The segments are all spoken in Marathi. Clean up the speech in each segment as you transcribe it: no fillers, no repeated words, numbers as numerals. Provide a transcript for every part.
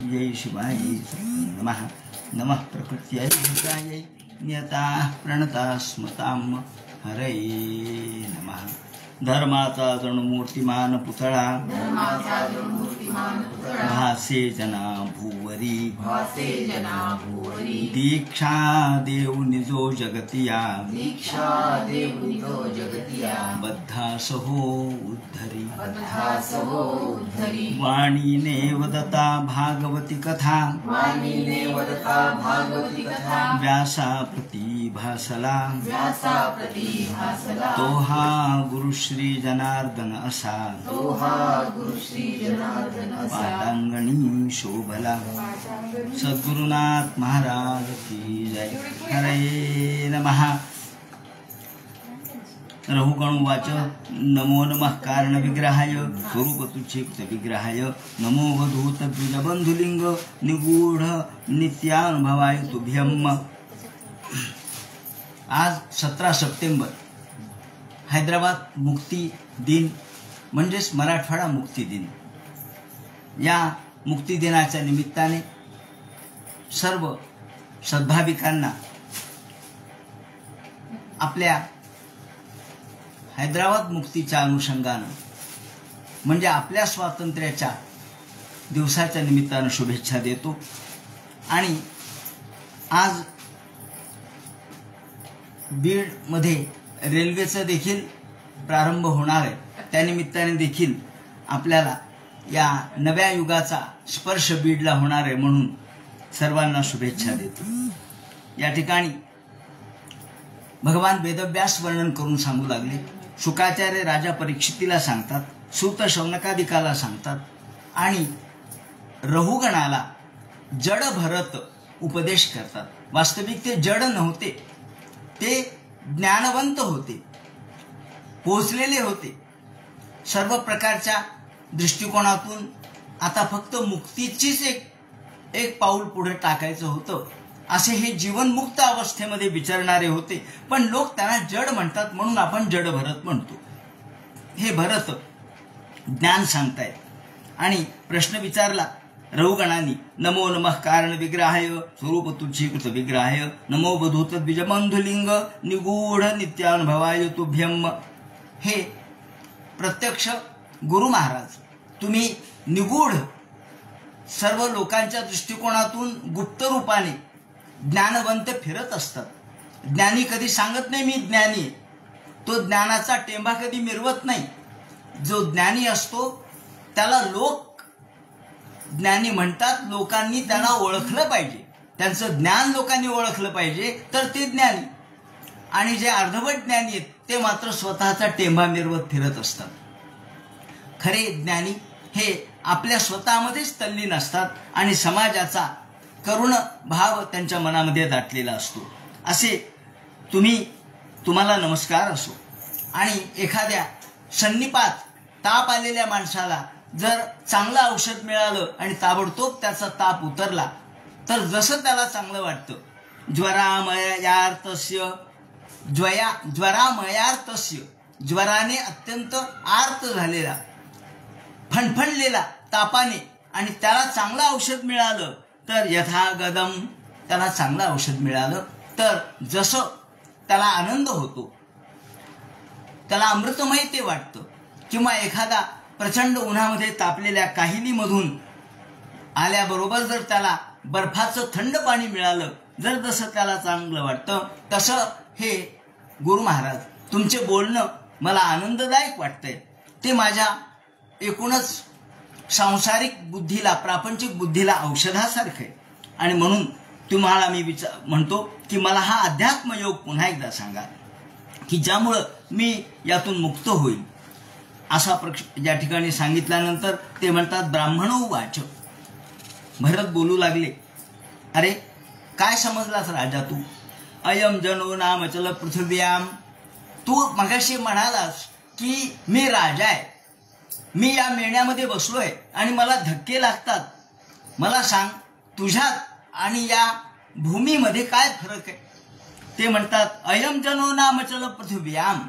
जय शिवाय नमः। नमः प्रकृत्यै भूतायै नियताः प्रणताः स्मतां हरये नमः। धर्माचा जण मूर्तिमान पुतळा भासे जना भूवरी दीक्षा देव निजो जगतिया बद्धा सहो उद्धरी वाणीने वदता भागवती कथा व्यासा प्रतिभासला तो हा गुरु श्री जनार्दन असा पाटांगणी शोभला। सद्गुरुनाथ महाराज की जय। हरे नमः। रहुगणुवाच नमो नमः कारण विग्रहाय स्वरूप तुच्छिक्त विग्रहाय नमो वधूत द्विजबंधुलिंग निगूढ नित्यानुभवाय तुभ्यम। आज 17 सप्टेंबर हैदराबाद मुक्ती दिन म्हणजेच मराठवाडा मुक्ती दिन। या मुक्ती दिनाच्या निमित्ताने सर्व सद्भाविकांना आपल्या हैदराबाद मुक्तीच्या अनुषंगाने म्हणजे आपल्या स्वातंत्र्याच्या दिवसाच्या निमित्ताने शुभेच्छा देतो। आणि आज बीड मध्ये रेल्वेचा देखील प्रारंभ होणार आहे। त्यानिमित्ताने देखील आपल्याला या नव्या युगाचा स्पर्श बीडला होणार आहे म्हणून सर्वांना शुभेच्छा देतो। या ठिकाणी भगवान वेदव्यास वर्णन करून सांगू लागले। शुकाचार्य राजा परीक्षितीला सांगतात, सूत शौनकादिकाला सांगतात आणि रहुगणाला जड भरत उपदेश करतात। वास्तविक ते जड नव्हते, ते ज्ञानवंत होते, पोचलेले होते सर्व प्रकारच्या दृष्टिकोनातून। आता फक्त मुक्तीचीच एक पाऊल पुढे टाकायचं होतं असे हे जीवनमुक्त अवस्थेमध्ये विचारणारे होते। पण लोक त्यांना जड म्हणतात म्हणून आपण जड भरत म्हणतो। हे भरत ज्ञान सांगतायत आणि प्रश्न विचारला रहुगणांनी। नमो नमः कारण विग्रहाय स्वरूप तुच्छीकृत विग्रहाय नमो वधूत द्विजबंधुलिंग निगूढ नित्यानुभवाय तुभ्यम। हे प्रत्यक्ष गुरु महाराज तुम्ही निगूढ सर्व लोकांच्या दृष्टिकोनातून गुप्त रूपाने ज्ञानवंत फिरत असतात। ज्ञानी कधी सांगत नाही मी ज्ञानी आहे, तो ज्ञानाचा टेंबा कधी मिरवत नाही। जो ज्ञानी असतो त्याला लोक ज्ञानी म्हणतात। लोकांनी त्यांना ओळखलं पाहिजे, त्यांचं ज्ञान लोकांनी ओळखलं पाहिजे तर ते ज्ञानी। आणि जे अर्धवट ज्ञानी आहेत ते मात्र स्वतःचा टेंबा मिरवत फिरत असतात। खरे ज्ञानी हे आपल्या स्वतःमध्येच तल्लीन असतात आणि समाजाचा करुण भाव त्यांच्या मनामध्ये दाटलेला असतो। असे तुम्हाला नमस्कार असो। आणि एखाद्या संनिपात ताप आलेल्या माणसाला जर चांगलं औषध मिळालं आणि ताबडतोब त्याचा ताप उतरला तर जसं त्याला चांगलं वाटतं, ज्वरामयार्तस्य ज्वराने अत्यंत आर्त झालेला फणफणलेला तापाने आणि त्याला चांगलं औषध मिळालं तर यथागदम त्याला चांगलं औषध मिळालं तर जसं त्याला आनंद होतो, त्याला अमृतमय ते वाटतं। किंवा एखादा प्रचंड उन्हामध्ये तापलेल्या काहिलीमधून आल्याबरोबर जर त्याला बर्फाचं थंड पाणी मिळालं, जर जसं त्याला चांगलं वाटतं तसं हे गुरु महाराज तुमचे बोलणं मला आनंददायक वाटतंय। ते माझ्या एकूणच सांसारिक बुद्धीला, प्रापंचिक बुद्धीला औषधासारखं आहे। आणि म्हणून तुम्हाला मी म्हणतो की मला हा अध्यात्मयोग पुन्हा एकदा सांगा की ज्यामुळं मी यातून मुक्त होईल। असा या ठिकाणी सांगितल्यानंतर ते म्हणतात ब्राह्मणो वाच। भरत बोलू लागले, अरे काय समजलास राजा तू? अयम जनो नाम चल पृथ्व्याम। तू मगाशी म्हणालास की मी राजा आहे, मी या मेण्यामध्ये बसलोय आणि मला धक्के लागतात। मला सांग तुझ्यात आणि या भूमीमध्ये काय फरक आहे? ते म्हणतात अयम जनो नाम चल पृथ्व्याम।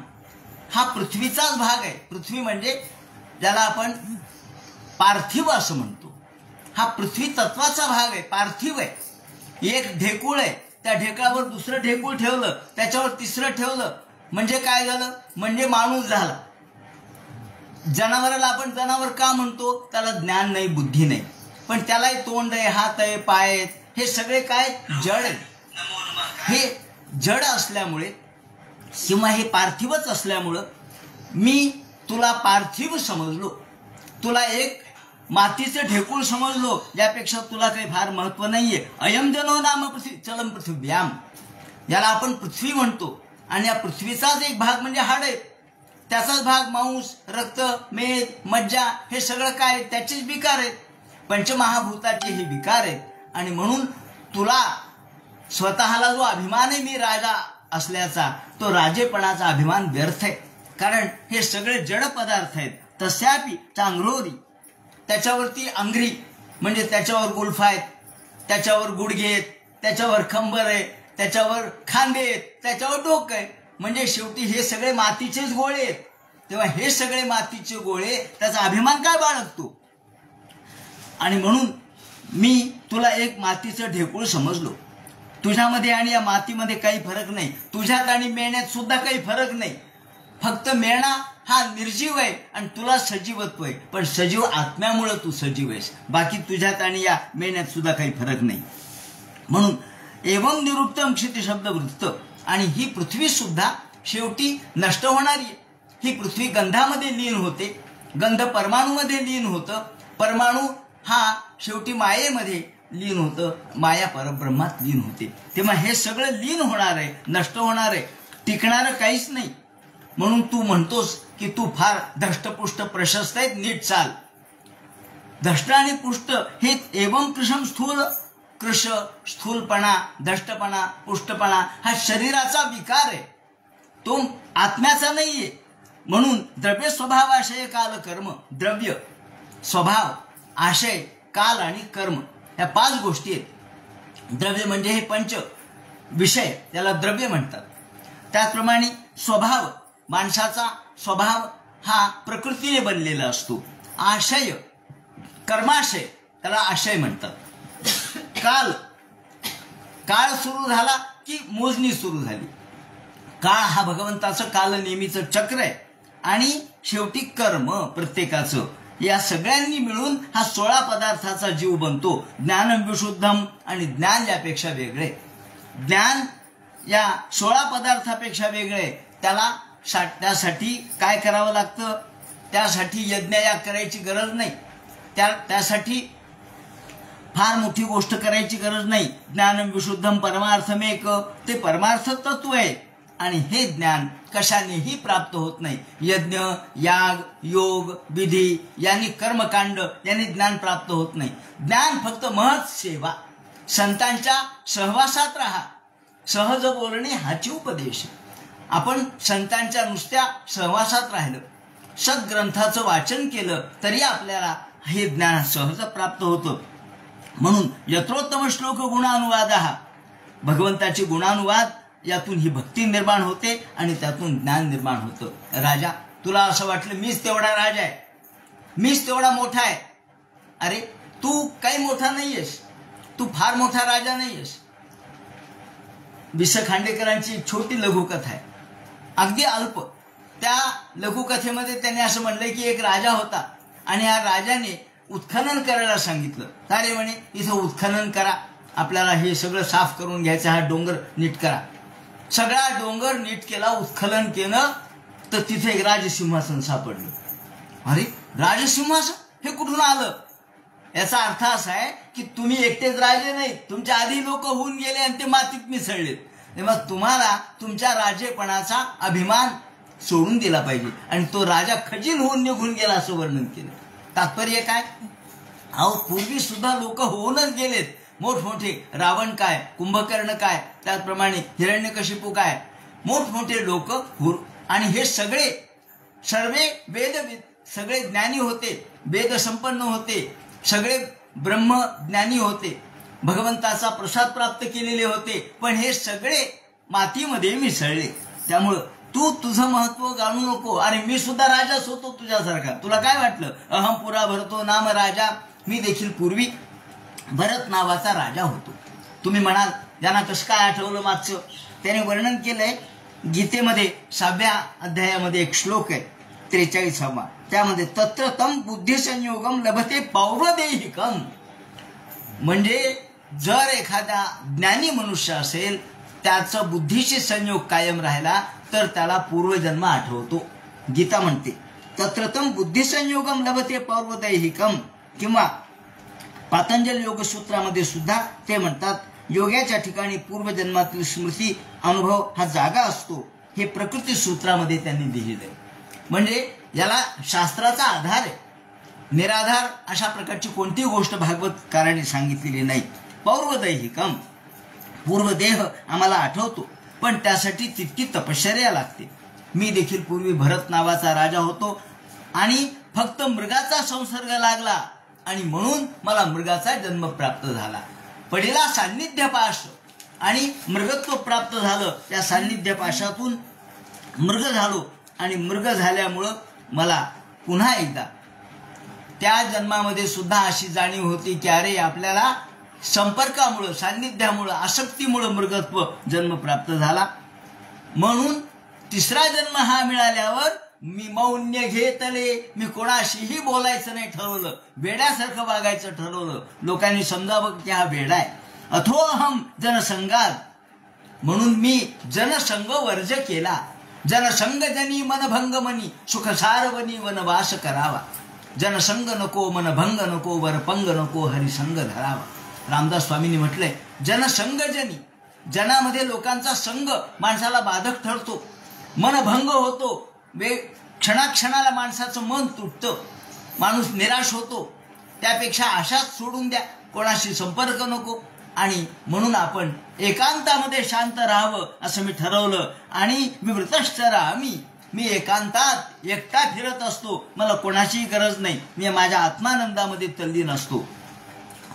हा पृथ्वीचाच भाग आहे। पृथ्वी म्हणजे ज्याला आपण पार्थिव असं म्हणतो, हा पृथ्वी तत्वाचा भाग आहे, पार्थिव आहे. एक ढेकूळ आहे, त्या ढेकळावर दुसरं ढेकूळ ठेवलं, त्याच्यावर तिसरं ठेवलं, म्हणजे काय झालं? म्हणजे माणूस झाला. जनावराला आपण जनावर का म्हणतो? त्याला ज्ञान नाही, बुद्धी नाही, पण त्यालाही तोंड आहे, हात आहे, पाय आहेत. हे सगळे काय? जड आहे. हे जड असल्यामुळे किंवा हे पार्थिवच असल्यामुळं मी तुला पार्थिव समजलो, तुला एक मातीचं ढेकूळ समजलो, यापेक्षा तुला काही फार महत्व नाहीये. अयम जनो नाम पृथ्वी चलम पृथिव्याम, याला आपण पृथ्वी म्हणतो. आणि या पृथ्वीचाच एक भाग म्हणजे हाड आहे, त्याचाच भाग मांस, रक्त, मेद, मज्जा, हे सगळं काय? त्याचेच विकार आहेत. पंचमहाभूताचे हे विकार आहेत. आणि म्हणून तुला स्वतःला जो अभिमान आहे मी राजा असल्याचा, तो राजेपणाचा अभिमान व्यर्थ आहे. कारण हे सगळे जड पदार्थ आहेत. तस्यापि चांगरोरी, त्याच्यावरती अंगरी म्हणजे त्याच्यावर गुल्फा आहेत, त्याच्यावर गुडघे आहेत, त्याच्यावर कंबर आहे, त्याच्यावर खांदे आहेत, त्याच्यावर डोकं आहे. म्हणजे शेवटी हे सगळे मातीचेच गोळे आहेत. तेव्हा हे सगळे मातीचे गोळे, त्याचा अभिमान काय बाळगतो? आणि म्हणून मी तुला एक मातीचं ढेकूळ समजलो. तुझ्यामध्ये आणि या मातीमध्ये काही फरक नाही. तुझ्यात आणि मेण्यात सुद्धा काही फरक नाही. फक्त मेणा हा निर्जीव आहे आणि तुला सजीवत्व आहे. पण सजीव आत्म्यामुळे तू सजीव आहेस. बाकी तुझ्यात आणि या मेण्यात सुद्धा काही फरक नाही. म्हणून एवं निरुक्तम क्षिती शब्द वृत्त. आणि ही पृथ्वी सुद्धा शेवटी नष्ट होणारी आहे. ही पृथ्वी गंधामध्ये लीन होते, गंध परमाणूमध्ये लीन होतं, परमाणू हा शेवटी मायेमध्ये लीन होतं, माया परब्रह्मात लीन होते. तेव्हा हे सगळं लीन होणार आहे, नष्ट होणार आहे, टिकणारं काहीच नाही. म्हणून तू म्हणतोस की तू फार धष्टपुष्ट प्रशस्त आहे, नीट चाल. धष्ट आणि पुष्ट हे एवं कृशम स्थूल, कृश स्थूलपणा, धष्टपणा, पुष्टपणा हा शरीराचा विकार आहे, तो आत्म्याचा नाहीये. म्हणून द्रव्य स्वभाव आशय काल कर्म, द्रव्य स्वभाव आशय काल आणि कर्म या 5 गोष्टी आहेत. द्रव्य म्हणजे हे पंच विषय, त्याला द्रव्य म्हणतात. त्याचप्रमाणे स्वभाव, माणसाचा स्वभाव हा प्रकृतीने बनलेला असतो. आशय, कर्माशय, त्याला आशय म्हणतात. काल, काळ सुरू झाला की मोजणी सुरू झाली. काळ हा भगवंताचं काल नेहमीचं चक्र आहे. आणि शेवटी कर्म प्रत्येकाचं, या सगळ्यांनी मिळून हा 16 पदार्थाचा जीव बनतो. ज्ञान विशुद्धम, आणि ज्ञान यापेक्षा वेगळे. ज्ञान या 16 पदार्थापेक्षा वेगळे. त्यासाठी काय करावं लागतं? त्यासाठी यज्ञयाग करायची गरज नाही. त्यासाठी फार मोठी गोष्ट करायची गरज नाही. ज्ञान विशुद्धम परमार्थमेक, ते परमार्थ तत्व आहे. आणि हे ज्ञान कशानेही प्राप्त होत नाही. यज्ञ, याग, योग, विधी यांनी, कर्मकांड यांनी ज्ञान प्राप्त होत नाही. ज्ञान फक्त महत् सेवा, संतांच्या सहवासात राहा. सहज बोलणे हाची उपदेश. आपण संतांच्या नुसत्या सहवासात राहिलं, सद्ग्रंथाचं वाचन केलं तरी आपल्याला हे ज्ञान सहज प्राप्त होतं. म्हणून यत्रोत्तम श्लोक गुणानुवाद, भगवंताचे गुणानुवाद, यातून ही भक्ती निर्माण होते आणि त्यातून ज्ञान निर्माण होतं. राजा, तुला असं वाटलं मीच तेवढा राजा आहे, मीच तेवढा मोठा आहे. अरे तू काही मोठा नाहीयेस, तू फार मोठा राजा नाहीयेस. वि स खांडेकरांची एक छोटी लघुकथा आहे, अगदी अल्प. त्या लघुकथेमध्ये त्यांनी असं म्हणलंय की एक राजा होता आणि या राजाने उत्खनन करायला सांगितलं. अरे म्हणे इथं उत्खनन करा, आपल्याला हे सगळं साफ करून घ्यायचं, हा डोंगर नीट करा. सगळा डोंगर नीट केला, उत्खनन केलं, तर तिथे एक राजसिंहासन सापडलं. अरे राजसिंहासन हे कुठून आलं? याचा अर्थ असा आहे की तुम्ही एकटेच राहिले नाही, तुमच्या आधी लोक होऊन गेले आणि ते मातीत मिसळले. तेव्हा तुम्हाला तुमच्या राजेपणाचा अभिमान सोडून दिला पाहिजे. आणि तो राजा खजील होऊन निघून गेला असं वर्णन केलं. तात्पर्य काय? अहो पूर्वी सुद्धा लोक होऊनच गेलेत मोठमोठे. रावण काय, कुंभकर्ण काय, त्याचप्रमाणे हिरण्यकशिपू काय, मोठमोठे लोक. आणि हे सगळे सर्वे वेदविद, सगळे ज्ञानी होते, वेद संपन्न होते, सगळे ब्रह्मज्ञानी होते, भगवंताचा प्रसाद प्राप्त केलेले होते. पण हे सगळे मातीमध्ये मिसळले. त्यामुळं तू तुझं महत्व जाणू नको. अरे मी सुद्धा राजाच होतो तुझ्यासारखा. तुला काय वाटलं? अहम पुरा भरतो नाम राजा, मी देखील पूर्वी भरत नावाचा राजा होतो. तुम्ही म्हणाल ज्यांना कसं काय आठवलं मागचं, त्याने वर्णन केलंय गीतेमध्ये 6व्या अध्यायामध्ये एक श्लोक आहे 43वा, त्यामध्ये तत्र तम बुद्धी संयोगम लभते पौर्वदेहिकम. म्हणजे जर एखादा ज्ञानी मनुष्य असेल, त्याचा बुद्धीशी संयोग कायम राहिला तर त्याला पूर्वजन्म आठवतो. गीता म्हणते तत्र तम बुद्धी संयोगम लभते पौर्वदैहिकम. किंवा पातंजल योगसूत्रामध्ये सुद्धा ते म्हणतात योगाच्या ठिकाणी पूर्वजन्मातील स्मृती अनुभव हा जागा असतो. हे प्रकृती सूत्रामध्ये त्यांनी लिहिलं आहे. म्हणजे याला शास्त्राचा आधार आहे. निराधार अशा प्रकारची कोणतीही गोष्ट भागवतकारांनी सांगितलेली नाही. पौर्वदैहिकम, पूर्वदेह आम्हाला आठवतो, पण त्यासाठी तितकी तपश्चर्या लागते. मी देखील पूर्वी भरत नावाचा राजा होतो आणि फक्त मृगाचा संसर्ग लागला आणि म्हणून मला मृगाचा जन्म प्राप्त झाला. पडिला सान्निध्य पाश आणि मृगत्व प्राप्त झालं. त्या सान्निध्य पाशातून मृग झालो आणि मृग झाल्यामुळं मला पुन्हा एकदा त्या जन्मामध्ये सुद्धा अशी जाणीव होती की अरे आपल्याला संपर्कामुळं, सान्निध्यामुळं, आसक्तीमुळं मृगत्व जन्म प्राप्त झाला. म्हणून तिसरा जन्म हा मिळाल्यावर मी मौन्य घेतले, मी कोणाशीही बोलायचं नाही ठरवलं, वेड्यासारखं वागायचं ठरवलं. लोकांनी समजावं की हा वेडा आहे. अथोहम जनसंगात, म्हणून मी जनसंग वर्ज केला. जनसंगजनी मनभंग मनी सुख सारवनी वनवास करावा. जनसंग नको, मनभंग नको, वरपंग नको, हरिसंग धरावा. रामदास स्वामींनी म्हटलंय जनसंगजनी, जनामध्ये लोकांचा संग माणसाला बाधक ठरतो, मनभंग होतो, क्षणाक्षणाला माणसाचं मन तुटतं, माणूस निराश होतो. त्यापेक्षा आशाच सोडून द्या, कोणाशी संपर्क नको. आणि म्हणून आपण एकांतामध्ये शांत राहावं असं मी ठरवलं. आणि विवृतश्चरामि, मी एकांतात एकटा फिरत असतो, मला कोणाशीही गरज नाही, मी माझ्या आत्मानंदामध्ये तल्लीन असतो.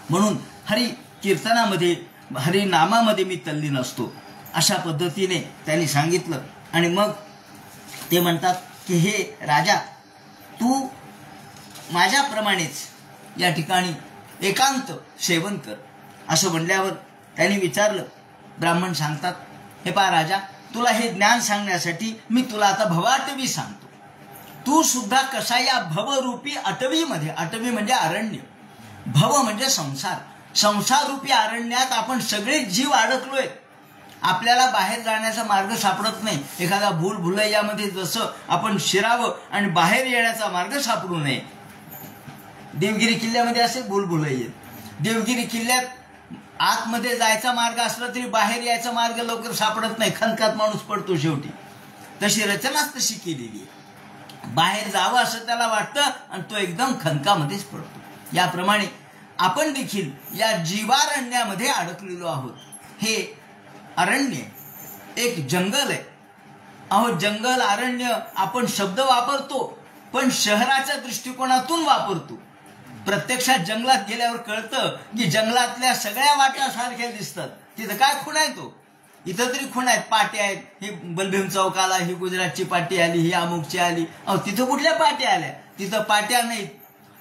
म्हणून हरी कीर्तनामध्ये, हरी नामामध्ये मी तल्लीन असतो. अशा पद्धतीने त्यांनी सांगितलं. आणि मग ते म्हणतात की हे राजा, तू माझ्याप्रमाणेच या ठिकाणी एकांत सेवन कर. असं म्हणल्यावर त्यांनी विचारलं, ब्राह्मण सांगतात हे पहा राजा, तुला हे ज्ञान सांगण्यासाठी मी तुला आता भवाटवी सांगतो. तू सुद्धा कसा या भवरूपी अटवीमध्ये, अटवी म्हणजे अरण्य, भव म्हणजे संसार, संसाररूपी अरण्यात आपण सगळे जीव अडकलोय. आपल्याला बाहेर जाण्याचा मार्ग सापडत नाही. एखादा भूलभुलैयामध्ये जसं आपण शिरावं आणि बाहेर येण्याचा मार्ग सापडू नये. देवगिरी किल्ल्यामध्ये असे भूलभुलैये, देवगिरी किल्ल्यात आतमध्ये जायचा मार्ग असला तरी बाहेर यायचा मार्ग लवकर सापडत नाही, खनकात माणूस पडतो शेवटी. तशी रचनाच तशी केलेली आहे. बाहेर जावं असं त्याला वाटतं आणि तो एकदम खनकामध्येच पडतो. याप्रमाणे आपण देखील या जीवारण्यामध्ये अडकलेलो आहोत. हे अरण्य एक जंगल आहे. अहो, जंगल, अरण्य आपण शब्द वापरतो, पण शहराच्या दृष्टिकोनातून वापरतो. प्रत्यक्षात जंगलात गेल्यावर कळतं की जंगलातल्या सगळ्या वाटा सारख्या दिसतात. तिथं काय खूण आहे, तो इथं तरी खूण आहेत, पाट्या आहेत. ही बलभीम चौकाला ही गुजरातची पाटी आली, ही अमुकची आली. अहो, तिथं कुठल्या पाट्या आल्या? तिथं पाट्या नाहीत,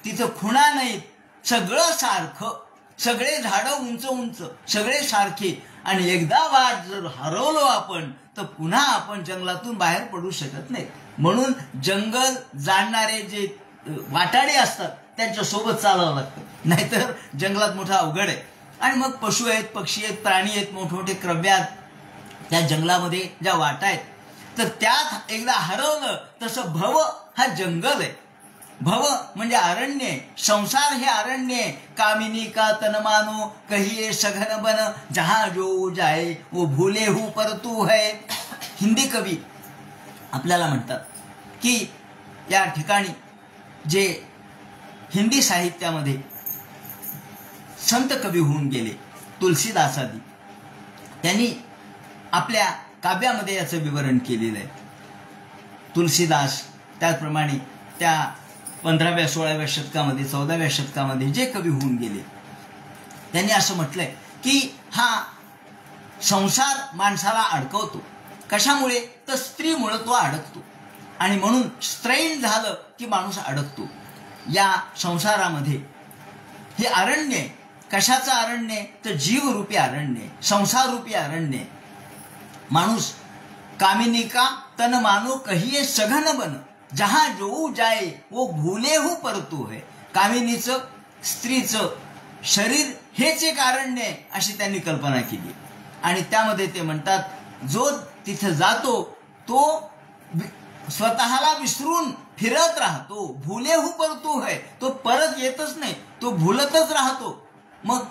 तिथं खुणा नाहीत. सगळं सारखं, सगळे झाडं उंच उंच, सगळे सारखे. आणि एकदा वाट जर हरवलो आपण तर पुन्हा आपण जंगलातून बाहेर पडू शकत नाही. म्हणून जंगल जाणणारे जे वाटाडे असतात त्यांच्या सोबत चालावं लागतं, नाहीतर जंगलात मोठा अवघड आहे. आणि मग पशु आहेत, पक्षी आहेत, प्राणी आहेत, मोठमोठे क्रव्यात त्या जंगलामध्ये ज्या वाटा आहेत, तर त्यात एकदा हरवलं तसं भव हा जंगल आहे. भव म्हणजे अरण्य, संसार हे अरण्य. कामिनी का तन मानो कहिए सघन बन, जहां जो जाए वो भूले हूं पर तू है. हिंदी कवी आपल्याला म्हणतात की या ठिकाणी जे हिंदी साहित्यामध्ये संत कवी होऊन गेले तुलसीदासादी, त्यांनी आपल्या काव्यामध्ये याचं विवरण केलेलं आहे. तुलसीदास, त्याचप्रमाणे त्या 15व्या 16व्या शतकामध्ये, 14व्या शतकामध्ये जे कवी होऊन गेले, त्यांनी असं म्हटलंय की हा संसार माणसाला अडकवतो. कशामुळे? तर स्त्रीमुळे तो अडकतो. आणि म्हणून स्त्रैण झालं की माणूस अडकतो. या संसारामध्ये हे अरण्य आहे. कशाचं अरण्य? तर जीवरूपी अरण्य, संसाररूपी अरण्य. माणूस कामिनी का तन मानो कहिए सघन बन, जहां जो जाए वो भूले हो परतू है. कामिनीचं, स्त्रीचं शरीर हेच एक अरण्य आहे अशी त्यांनी कल्पना केली. आणि त्यामध्ये ते म्हणतात जो तिथं जातो तो स्वतःला विसरून फिरत राहतो. भूले हो परतू है, तो परत येतच नाही, तो भूलतच राहतो. मग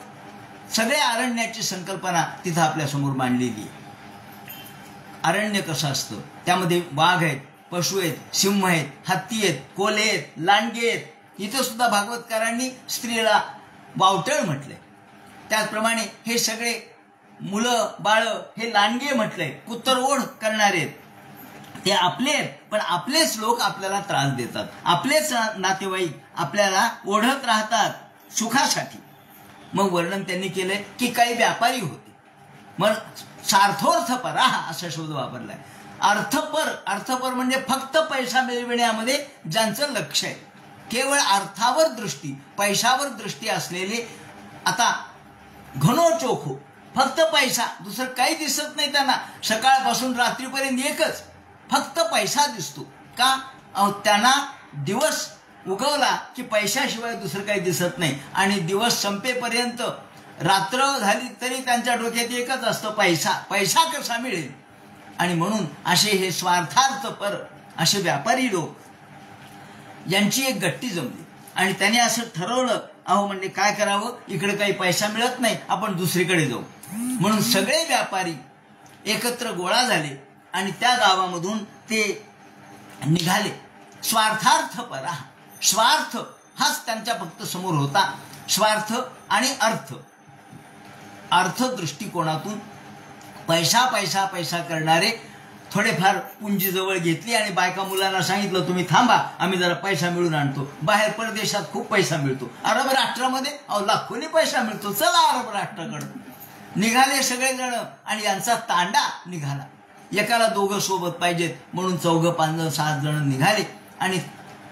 सगळ्या अरण्याची संकल्पना तिथं आपल्या समोर मांडलेली आहे. अरण्य कसं असतं? त्यामध्ये वाघ आहेत, पशु आहेत, सिंह आहेत, हत्ती आहेत, कोल्हे आहेत, लांडगे आहेत. इथं सुद्धा भागवतकारांनी स्त्रीला वावटळ म्हटलंय. त्याचप्रमाणे हे सगळे मुलं बाळ हे लांडगे म्हटलंय, कुत्तरओढ करणारे आहेत. ते आपले आहेत, पण आपलेच लोक आपल्याला त्रास देतात, आपलेच नातेवाईक आपल्याला ओढत राहतात सुखासाठी. मग वर्णन त्यांनी केलंय की काही व्यापारी होते. मग सार्थोर्थ परा असा शब्द वापरलाय. अर्थपर म्हणजे फक्त पैसा मिळविण्यामध्ये ज्यांचं लक्ष आहे, केवळ अर्थावर दृष्टी, पैशावर दृष्टी असलेले. आता घनो चोखो, फक्त पैसा, दुसरं काही दिसत नाही त्यांना. सकाळपासून रात्रीपर्यंत एकच, फक्त पैसा दिसतो. का? त्यांना दिवस उगवला की पैशाशिवाय दुसरं काही दिसत नाही. आणि दिवस संपेपर्यंत रात्र झाली तरी त्यांच्या डोक्यात एकच असतं, पैसा, पैसा कसा मिळेल. आणि म्हणून असे हे स्वार्थार्थपर असे व्यापारी लोक यांची एक गट्टी जमली. आणि त्याने असं ठरवलं, म्हणजे काय करावं, इकडे काही पैसा मिळत नाही, आपण दुसरीकडे जाऊ. म्हणून सगळे व्यापारी एकत्र गोळा झाले आणि त्या गावामधून ते निघाले. स्वार्थार्थपरा, स्वार्थ हाच त्यांच्या फक्त समोर होता. स्वार्थ आणि अर्थ दृष्टिकोनातून पैसा पैसा पैसा करणारे थोडेफार पुंजी जवळ घेतली आणि बायका मुलांना सांगितलं तुम्ही थांबा, आम्ही जरा पैसा मिळून आणतो. बाहेर परदेशात खूप पैसा मिळतो, अरब राष्ट्रामध्ये लाखोनी पैसा मिळतो, चला अरब राष्ट्राकडे. निघाले सगळेजण आणि यांचा तांडा निघाला. एकाला दोघं सोबत पाहिजेत म्हणून 4, 5, 7 जण निघाले. आणि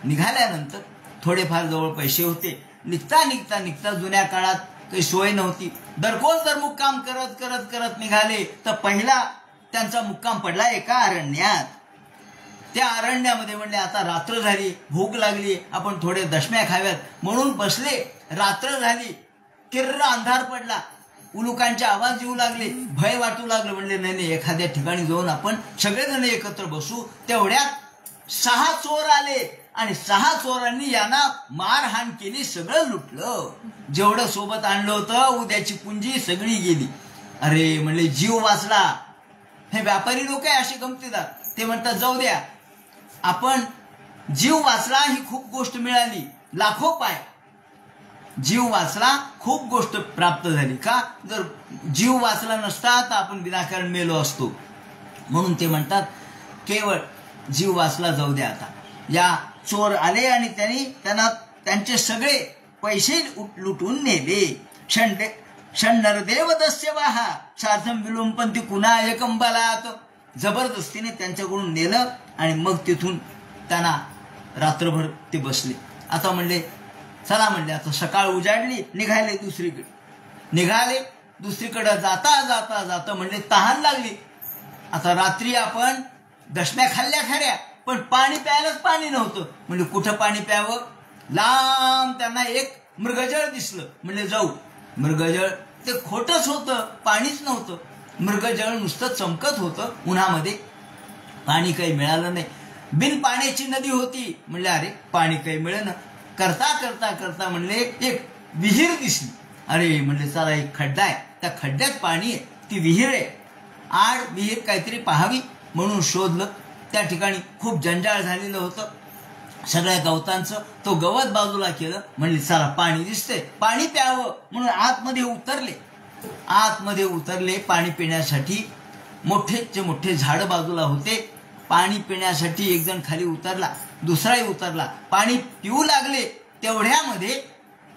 निघाल्यानंतर थोडेफार जवळ पैसे होते. निघता निघता निघता जुन्या काळात काही सोय नव्हती, दरकोल तर मुक्काम करत करत करत निघाले. तर पहिला त्यांचा मुक्काम पडला एका अरण्यात. त्या अरण्यामध्ये म्हणले आता रात्र झाली, भूक लागली, आपण थोडे दशम्या खाव्यात म्हणून बसले. रात्र झाली, किर्र अंधार पडला, उलुकांचे आवाज येऊ लागले, भय वाटू लागलं. म्हणले नाही नाही, एखाद्या ठिकाणी जाऊन आपण सगळेजण एकत्र बसू. तेवढ्यात 6 चोर आले आणि 6 चोरांनी यांना मारहाण केली, सगळं लुटलं. जेवढं सोबत आणलं होतं उद्याची पुंजी सगळी गेली. अरे म्हणले जीव वाचला. हे व्यापारी लोक आहे असे गमतीदार, ते म्हणतात जाऊ द्या, आपण जीव वाचला ही खूप गोष्ट मिळाली, लाखो पाय जीव वाचला, खूप गोष्ट प्राप्त झाली. का? जर जीव वाचला नसता तर आपण विनाकारण मेलो असतो. म्हणून ते म्हणतात केवळ जीव वाचला, जाऊ द्या. आता या चोर आले आणि त्यांना त्यांचे सगळे पैसे लुटून नेले. षण्णरदेव दस्यवाहा सार्थम विलोंपंती कुणा एकम बलात. जबरदस्तीने त्यांच्याकडून नेलं आणि मग तिथून त्यांना रात्रभर ते बसले. आता म्हणले चला, म्हणले आता सकाळ उजाडली, निघाले दुसरीकडे. जाता जाता जाता म्हणले तहान लागली. आता रात्री आपण दशम्या खाल्ल्या खऱ्या, पण पाणी प्यायलाच पाणी नव्हतं. म्हणजे कुठं पाणी प्यावं? लांब त्यांना एक मृगजळ दिसलं. म्हणजे जाऊ. मृगजळ ते खोटच होतं, पाणीच नव्हतं. मृगजळ नुसतं चमकत होतं उन्हामध्ये, पाणी काही मिळालं नाही. बिन पाण्याची नदी होती. म्हणले अरे पाणी काही मिळेना. करता करता करता म्हणले एक विहीर दिसली. अरे म्हणले चला, एक खड्डा आहे, त्या खड्ड्यात पाणी आहे, ती विहीर आहे. आड विहीर काहीतरी पाहावी म्हणून शोधलं. त्या ठिकाणी खूप जंजाळ झालेलं होतं सगळ्या गवतांचं. तो गवत बाजूला केलं. म्हणले चला पाणी दिसतंय, पाणी प्यावं म्हणून आतमध्ये उतरले पाणी पिण्यासाठी. मोठेचे मोठे झाड बाजूला होते. पाणी पिण्यासाठी एक जण खाली उतरला, दुसराही उतरला, पाणी पिऊ लागले. तेवढ्यामध्ये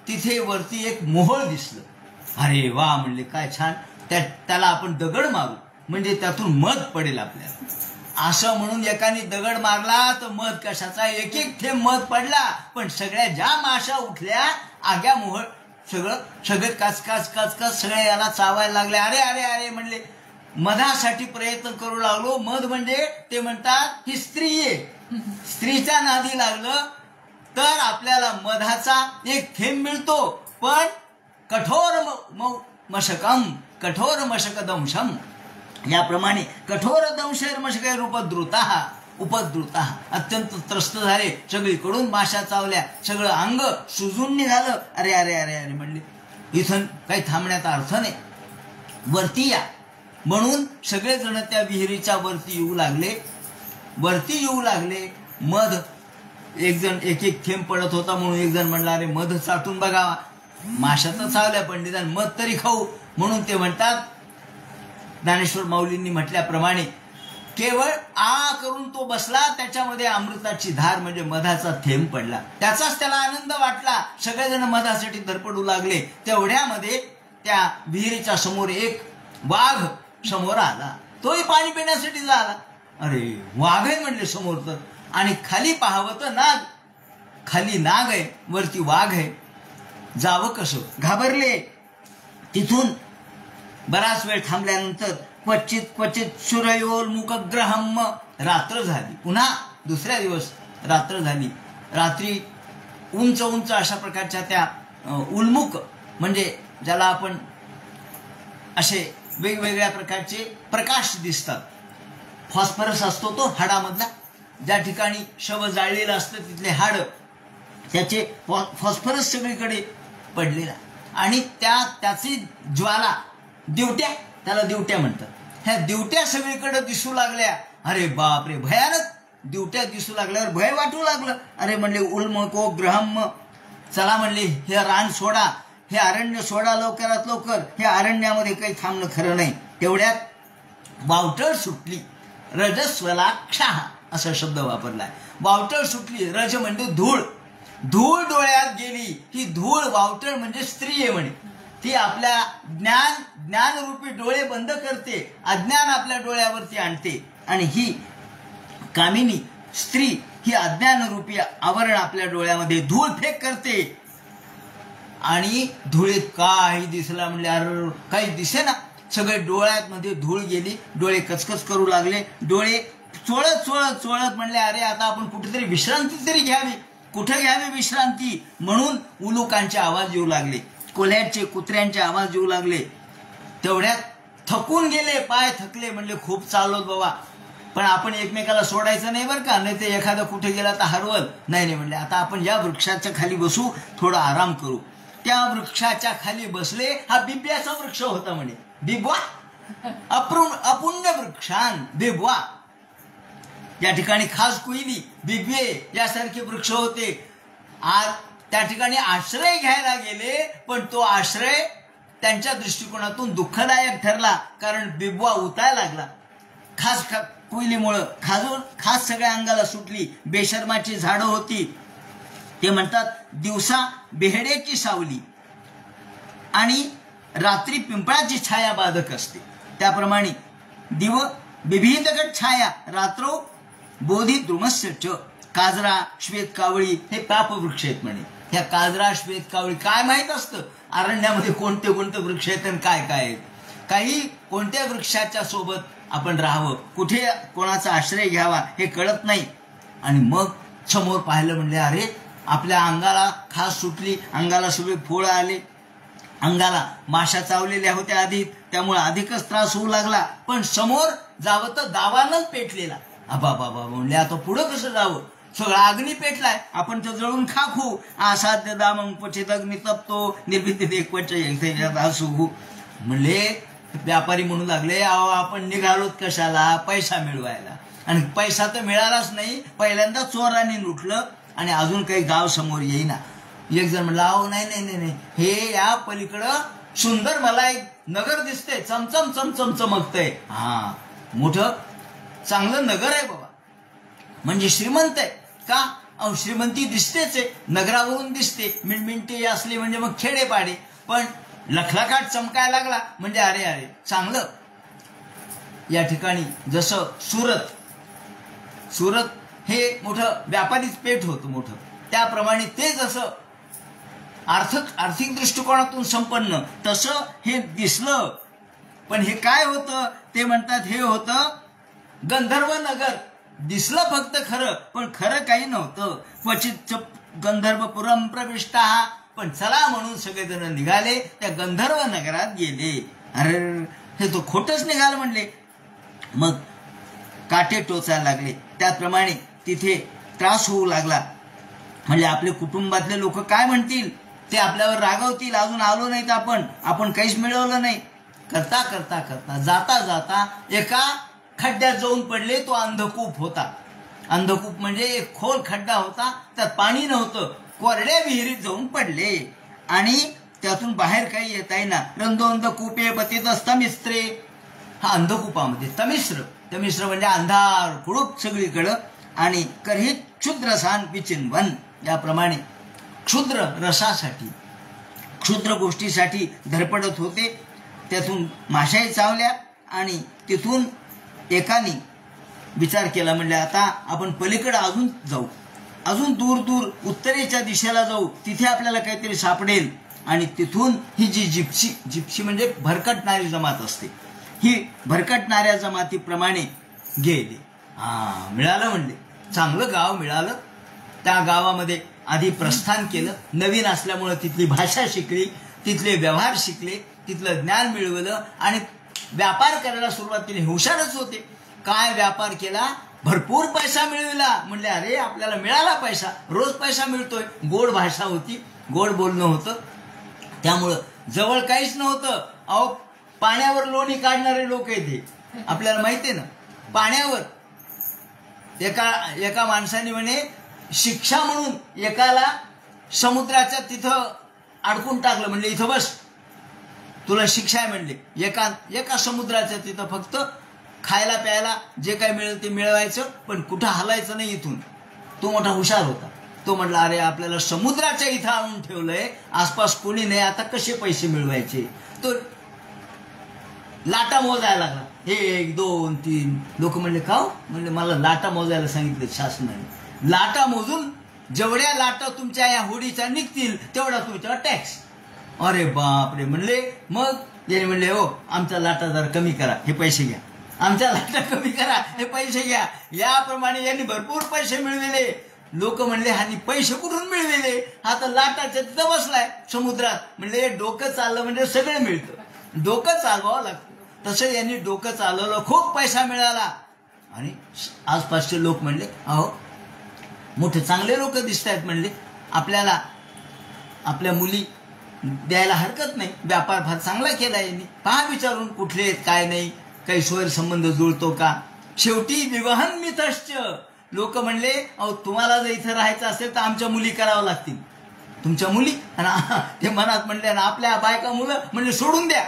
तिथे वरती एक मोहोळ दिसलं. अरे वा म्हणले, काय छान, त्याला आपण दगड मारू म्हणजे त्यातून मध पडेल आपल्याला. असं म्हणून एकाने दगड मारला तर मध कशाचा, एक एक थेंब मध पडला. पण सगळ्या ज्या माशा उठल्या आग्या मोहोळ सगळे काच सगळे याला चावायला लागले. अरे अरे अरे म्हणले, मधासाठी प्रयत्न करू लागलो. मध म्हणजे ते म्हणतात ही स्त्री आहे. स्त्रीच्या नादी लागलं तर आपल्याला मधाचा एक थेंब मिळतो, पण कठोर मशक दंशम, याप्रमाणे कठोर दंशर मशकर उपद्रुता अत्यंत त्रस्त झाले. सगळीकडून माशा चावल्या, सगळं अंग सुजून निघालं. अरे अरे अरे अरे म्हणले, इथं काही थांबण्याचा अर्थ नाही, वरती या. म्हणून सगळेजण त्या विहिरीच्या वरती येऊ लागले. मध एक जण एक थेंब पडत होता, म्हणून एक जण म्हणला, अरे मध चाटून बघावा. माशा तर चावल्या, पण निदान मध तरी खाऊ. म्हणून ते म्हणतात, ज्ञानेश्वर माऊलींनी म्हटल्याप्रमाणे, केवळ आ करून तो बसला, त्याच्यामध्ये अमृताची धार म्हणजे मधाचा थेंब पडला. त्याचाच त्याला आनंद वाटला. सगळेजण मधासाठी धडपडू लागले. तेवढ्यामध्ये त्या विहिरीच्या समोर एक वाघ समोर आला. तोही पाणी पिण्यासाठी झाला. अरे वाघ आहे म्हणले समोर तर, आणि खाली पाहावं तर नाग. खाली नाग आहे, वरती वाघ आहे. जावं कसं, घाबरले. तिथून बराच वेळ थांबल्यानंतर क्वचित सूर्योन्मुखग्रहम, रात्र झाली. पुन्हा दुसऱ्या दिवस रात्र झाली. रात्री उंच अशा प्रकारच्या त्या उन्मुख म्हणजे ज्याला आपण असे वेगवेगळ्या प्रकारचे प्रकाश दिसतात. फॉस्फरस असतो तो हाडामधला, ज्या ठिकाणी शव जाळलेलं असतं तिथले हाड, त्याचे फॉस्फरस सगळीकडे पडलेला. आणि त्याची ज्वाला, दिवट्या, त्याला दिवट्या म्हणतात. ह्या दिवट्या सगळीकडे दिसू लागल्या. अरे बापरे, भयानक दिवट्या दिसू लागल्यावर भय वाटू लागलं. अरे म्हणले, उल्मको ग्रहम, चला म्हणले, हे रान सोडा, हे अरण्य सोडा लवकरात लवकर. हे अरण्यामध्ये काही थांबणं खरं नाही. तेवढ्यात वावटळ सुटली. रजस्वलाक्षा असा शब्द वापरलाय. वावटळ सुटली. रज म्हणजे धूळ. धूळ डोळ्यात गेली. ही धूळ, वावटळ म्हणजे स्त्री आहे म्हणे. ती आपल्या ज्ञानरूपी डोळे बंद करते, अज्ञान आपल्या डोळ्यावरती आणते. आणि ही कामिनी स्त्री ही अज्ञानरूपी आवरण आपल्या डोळ्यामध्ये धूळ फेक करते. आणि धुळीत काही दिसला म्हणले, अरे काही दिसेना. सगळे डोळ्यात मध्ये धूळ गेली. डोळे कचकच करू लागले. डोळे चोळत म्हणले, अरे आता आपण कुठेतरी विश्रांती तरी घ्यावी. कुठे घ्यावी विश्रांती? म्हणून उलुकांचे आवाज येऊ लागले, कोल्ह्याचे, कुत्र्यांचे आवाज येऊ लागले. तेवढ्यात थकून गेले, पाय थकले. म्हणले, खूप चाललोत बाबा, पण आपण एकमेकाला सोडायचं नाही बरं का, नाही ते एखादा कुठे गेला तर हरवल. नाही म्हणले, आता आपण या वृक्षाच्या खाली बसू, थोडा आराम करू. त्या वृक्षाच्या खाली बसले. हा बिब्याचा वृक्ष होता म्हणे. बिबवा, अपुण्य वृक्षान बिबवा. या ठिकाणी खास कुईली, बिबवे यासारखे वृक्ष होते. आज त्या ठिकाणी आश्रय घ्यायला गेले, पण तो आश्रय त्यांच्या दृष्टिकोनातून दुःखदायक ठरला. कारण बिबवा उतायला लागला. खास कुईलीमुळं खास सगळ्या अंगाला सुटली. बेशर्माची झाडं होती. ते म्हणतात, दिवसा बेहड्याची सावली आणि रात्री पिंपळाची छाया बाधक असते. त्याप्रमाणे दिव बिभिदगट छाया, रात्रो बोधी द्रुमस्य च. काजरा, श्वेत कावळी हे पापवृक्ष आहेत म्हणे. ह्या काजरा, श्वेत कावळी काय माहित असतं अरण्यामध्ये कोणते वृक्ष आहेत आणि काय आहेत. काही कोणत्या वृक्षाच्या सोबत आपण राहावं, कुठे कोणाचा आश्रय घ्यावा हे कळत नाही. आणि मग समोर पाहिलं, म्हणले, अरे आपल्या अंगाला खास सुटली. अंगाला सगळे फोळ आले. अंगाला माशा चावलेल्या होत्या आधी, त्यामुळे अधिकच त्रास होऊ लागला. पण समोर जावं तर दावानच पेटलेला. बाबा म्हणले, आता पुढं कसं जावं? सगळा अग्नी पेटलाय, आपण तर जळून खाखू. असाध्य दामं क्वचित अग्नी तप्तो निर्भीत सुगू. म्हणले, व्यापारी म्हणू लागले, अहो आपण निघालोत कशाला? पैसा मिळवायला. आणि पैसा तर मिळालाच नाही. पहिल्यांदा चोरांनी लुटलं आणि अजून काही गाव समोर येईना. एक जण म्हणला, अहो नाही, हे या पलीकडं सुंदर मला एक नगर दिसतंय, चमचम चमकतंय. हा, मोठं चांगलं नगर आहे बाबा, म्हणजे श्रीमंत आहे. का? अहो श्रीमंती दिसतेच आहे, नगरावरून दिसते. मिणमिणते असले म्हणजे मग खेडेपाडे, पण लखलखाट चमकायला लागला म्हणजे अरे चांगलं. या ठिकाणी जसं सुरत हे मोठं व्यापारीच पेठ होतं मोठं, त्याप्रमाणे ते जसं आर्थिक दृष्टिकोनातून संपन्न, तसं हे दिसलं. पण हे काय होतं ते म्हणतात, हे होतं गंधर्व नगर. दिसलं फक्त खरं, पण खरं काही नव्हतं. क्वचित गंधर्वपुरम प्रविष्टा, पण चला म्हणून सगळेजण निघाले, त्या गंधर्व नगरात गेले. अरे हे तो खोटच निघालं म्हणले. मग काटे टोचायला लागले. त्याप्रमाणे तिथे त्रास होऊ लागला. म्हणजे आपले कुटुंबातले लोक काय म्हणतील, ते आपल्यावर रागवतील. अजून आलो नाहीत आपण काहीच मिळवलं नाही. करता करता करता जाता जाता एका खड्ड्यात जाऊन पडले. तो अंधकूप होता. अंधकूप म्हणजे एक खोल खड्डा होता, त्यात पाणी नव्हतं. कोरड्या विहिरीत जाऊन पडले आणि त्यातून बाहेर काही येता येईना. रंदोंद कूपे पतितस्तमिस्त्रे. हा अंधकूपामध्ये तमिस्र म्हणजे अंधार कुळूप सगळीकडं. आणि करही क्षुद्रसान विचिन्वन, याप्रमाणे क्षुद्र रसासाठी, क्षुद्र गोष्टीसाठी धडपडत होते. त्यातून माशाही चावल्या आणि तिथून एकाने विचार केला, म्हणले आता आपण पलीकडे अजून जाऊ, अजून दूर दूर उत्तरेच्या दिशेला जाऊ, तिथे आपल्याला काहीतरी सापडेल. आणि तिथून ही जी जिप्सी म्हणजे भरकटणारी जमात असते, ही भरकटणाऱ्या जमातीप्रमाणे गेले. मिळालं म्हणले, चांगलं गाव मिळालं. त्या गावामध्ये आधी प्रस्थान केलं. नवीन असल्यामुळं तिथली भाषा शिकली, तिथले व्यवहार शिकले, तिथलं ज्ञान मिळवलं आणि व्यापार करायला सुरुवात केली. हुशारच होते. काय व्यापार केला, भरपूर पैसा मिळविला. म्हणले अरे आपल्याला मिळाला पैसा, रोज पैसा मिळतोय. गोड भाषा होती, गोड बोलणं होतं. त्यामुळं जवळ काहीच नव्हतं. अहो पाण्यावर लोणी काढणारे लोक येते, आपल्याला माहिती आहे ना. पाण्यावर एका माणसाने म्हणे शिक्षा म्हणून एकाला समुद्राच्या तिथं अडकून टाकलं. म्हणले इथं बस, तुला शिक्षा आहे म्हणले. एका समुद्राच्या तिथं फक्त खायला प्यायला जे काही मिळेल ते मिळवायचं, पण कुठं हलायचं नाही इथून. तो मोठा हुशार होता. तो म्हटला अरे आपल्याला समुद्राच्या इथं आणून ठेवलंय, आसपास कोणी नाही, आता कसे पैसे मिळवायचे. तो लाटा मोजायला लागला. 1 2 3. लोक म्हणले का हो? म्हणले मला लाटा मोजायला सांगितले शासनाने. लाटा मोजून जेवढ्या लाटा तुमच्या या होडीच्या निघतील तेवढा तुमच्यावर टॅक्स. अरे बापरे म्हणले. मग याने म्हणले हो आमच्या लाटा जरा कमी करा, हे पैसे घ्या. आमच्या लाटा कमी करा, हे पैसे घ्या. याप्रमाणे यांनी भरपूर पैसे मिळविले. लोक म्हणले हानी पैसे कुठून मिळविले, हा तर लाटाच्या तिथं बसलाय समुद्रात. म्हणले डोकं चाललं म्हणजे सगळं मिळतं, डोकं चालवावं लागतं. तसं यांनी डोकं चालवलं, खूप पैसा मिळाला. आणि आसपासचे लोक म्हणले अहो मोठे चांगले लोक दिसत आहेत, म्हणले आपल्याला आपल्या मुली द्यायला हरकत नाही, व्यापार फार चांगला केला यांनी. पहा विचारून कुठले आहेत काय नाही, काही सोयर संबंध जुळतो का. शेवटी विवाहन मिथश्च. लोक म्हणले अहो तुम्हाला जर इथं राहायचं असेल तर आमच्या मुली करावं लागतील, तुमच्या मुली. आणि ते मनात म्हणले ना आपल्या बायका मुलं म्हणले सोडून द्या,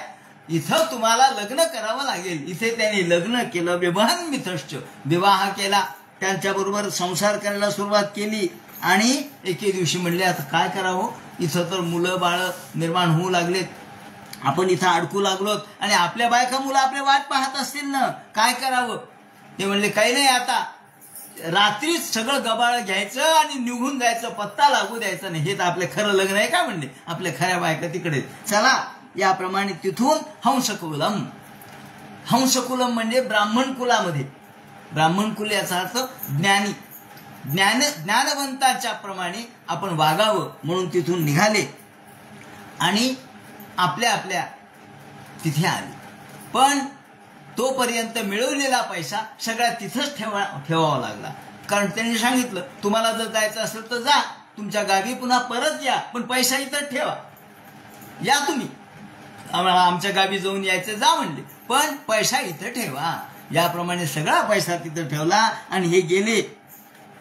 इथं तुम्हाला लग्न करावं लागेल. इथे त्यांनी लग्न केलं. विवाहन मिथश्च, विवाह केला, त्यांच्याबरोबर संसार करायला सुरुवात केली. आणि एके दिवशी म्हणले आता काय करावं, इथं तर मुलं बाळ निर्माण होऊ लागलेत, आपण इथं अडकू लागलोत आणि आपल्या बायका मुलं आपल्या वाट पाहत असतील ना, काय करावं. ते म्हणले काही नाही, आता रात्रीच सगळं गबाळ घ्यायचं आणि निघून जायचं, पत्ता लागू द्यायचा नाही. हे तर आपलं खरं लग्न आहे का म्हणले, आपल्या खऱ्या बायका तिकडे. चला याप्रमाणे तिथून हंसकुलम. हंसकुलम म्हणजे ब्राह्मण कुलामध्ये. ब्राह्मण कुल याचा अर्थ ज्ञानी, ज्ञानवंताच्या प्रमाणे आपण वागावं म्हणून तिथून निघाले आणि आपल्या आपल्या तिथे आले. पण तोपर्यंत मिळवलेला पैसा सगळा तिथंच ठेवावा लागला. कारण त्यांनी सांगितलं तुम्हाला जर जायचं असेल तर जा, तुमच्या गावी पुन्हा परत या, पण पैसा इथं ठेवा. या तुम्ही आम्हाला आमच्या गावी जाऊन यायचं जा म्हणले, पण पैसा इथं ठेवा. याप्रमाणे सगळा पैसा तिथं ठेवला आणि हे गेले.